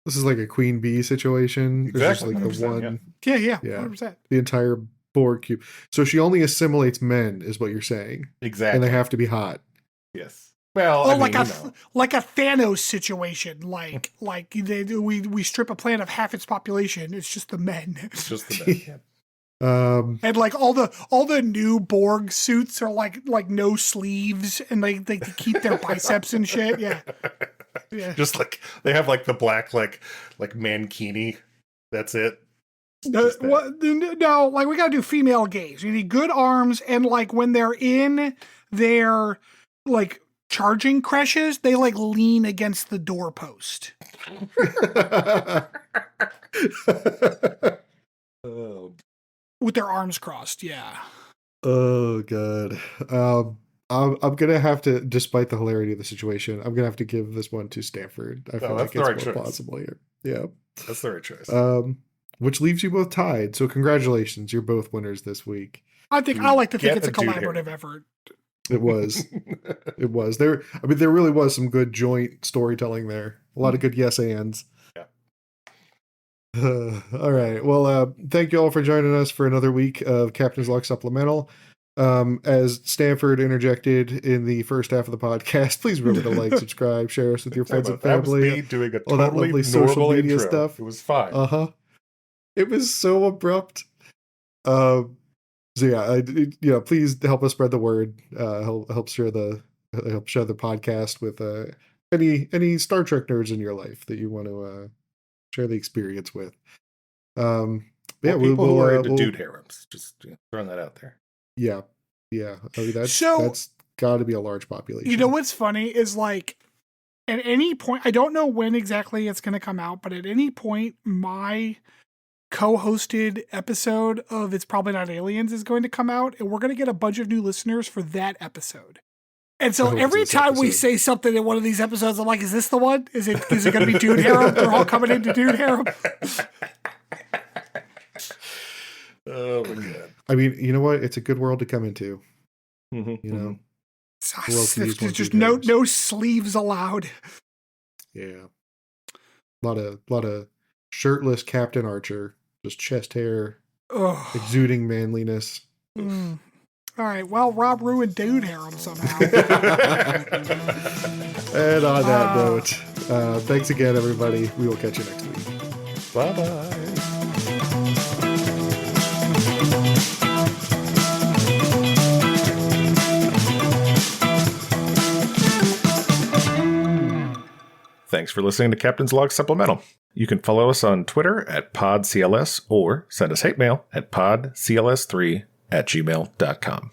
This is like a queen bee situation. Exactly. Like the one. Yeah. 100%. The entire Borg cube. So she only assimilates men, is what you're saying. Exactly. And they have to be hot. Yes. Well, like a Thanos situation. Like we strip a planet of half its population. It's just the men. It's just the men. Yeah. And like all the new Borg suits are like no sleeves, and they keep their biceps and shit. Yeah. Just like they have like the black like mankini. That's it. No, like we gotta do female gaze. You need good arms, and like when they're in their like charging creches, they like lean against the doorpost. Oh. With their arms crossed, yeah. Oh god. I'm gonna have to, despite the hilarity of the situation, I'm gonna have to give this one to Stanford. I feel like it's more possible here. Yeah, that's the right choice. Which leaves you both tied. So congratulations, you're both winners this week. I like to think it's a collaborative effort. It was. It was. There really was some good joint storytelling there. A lot of good yes ands. Yeah. All right. Well, thank you all for joining us for another week of Captain's Log Supplemental. As Stanford interjected in the first half of the podcast, please remember to like, subscribe, share us with your friends and family. That was me doing a all that totally lovely social media intro. stuff. It was fine. It was so abrupt. So yeah, please help us spread the word. Help share the podcast with any Star Trek nerds in your life that you want to share the experience with. People who are into dude harems. Just throwing that out there. Yeah. I mean, that's got to be a large population. You know what's funny is like at any point, I don't know when exactly it's going to come out, but at any point, my co-hosted episode of It's Probably Not Aliens is going to come out, and we're going to get a bunch of new listeners for that episode. And so every time we say something in one of these episodes, I'm like, is this the one? Is it going to be Dude Harem? They're all coming into Dude Harem. Oh my God. I mean, you know what? It's a good world to come into. Mm-hmm. You know, there's just no sleeves allowed. Yeah, a lot of shirtless Captain Archer, just chest hair, exuding manliness. All right, well, Rob ruined Dude Harem somehow. And on that note, thanks again, everybody. We will catch you next week. Bye-bye. Thanks for listening to Captain's Log Supplemental. You can follow us on Twitter at PodCLS or send us hate mail at podcls3@gmail.com.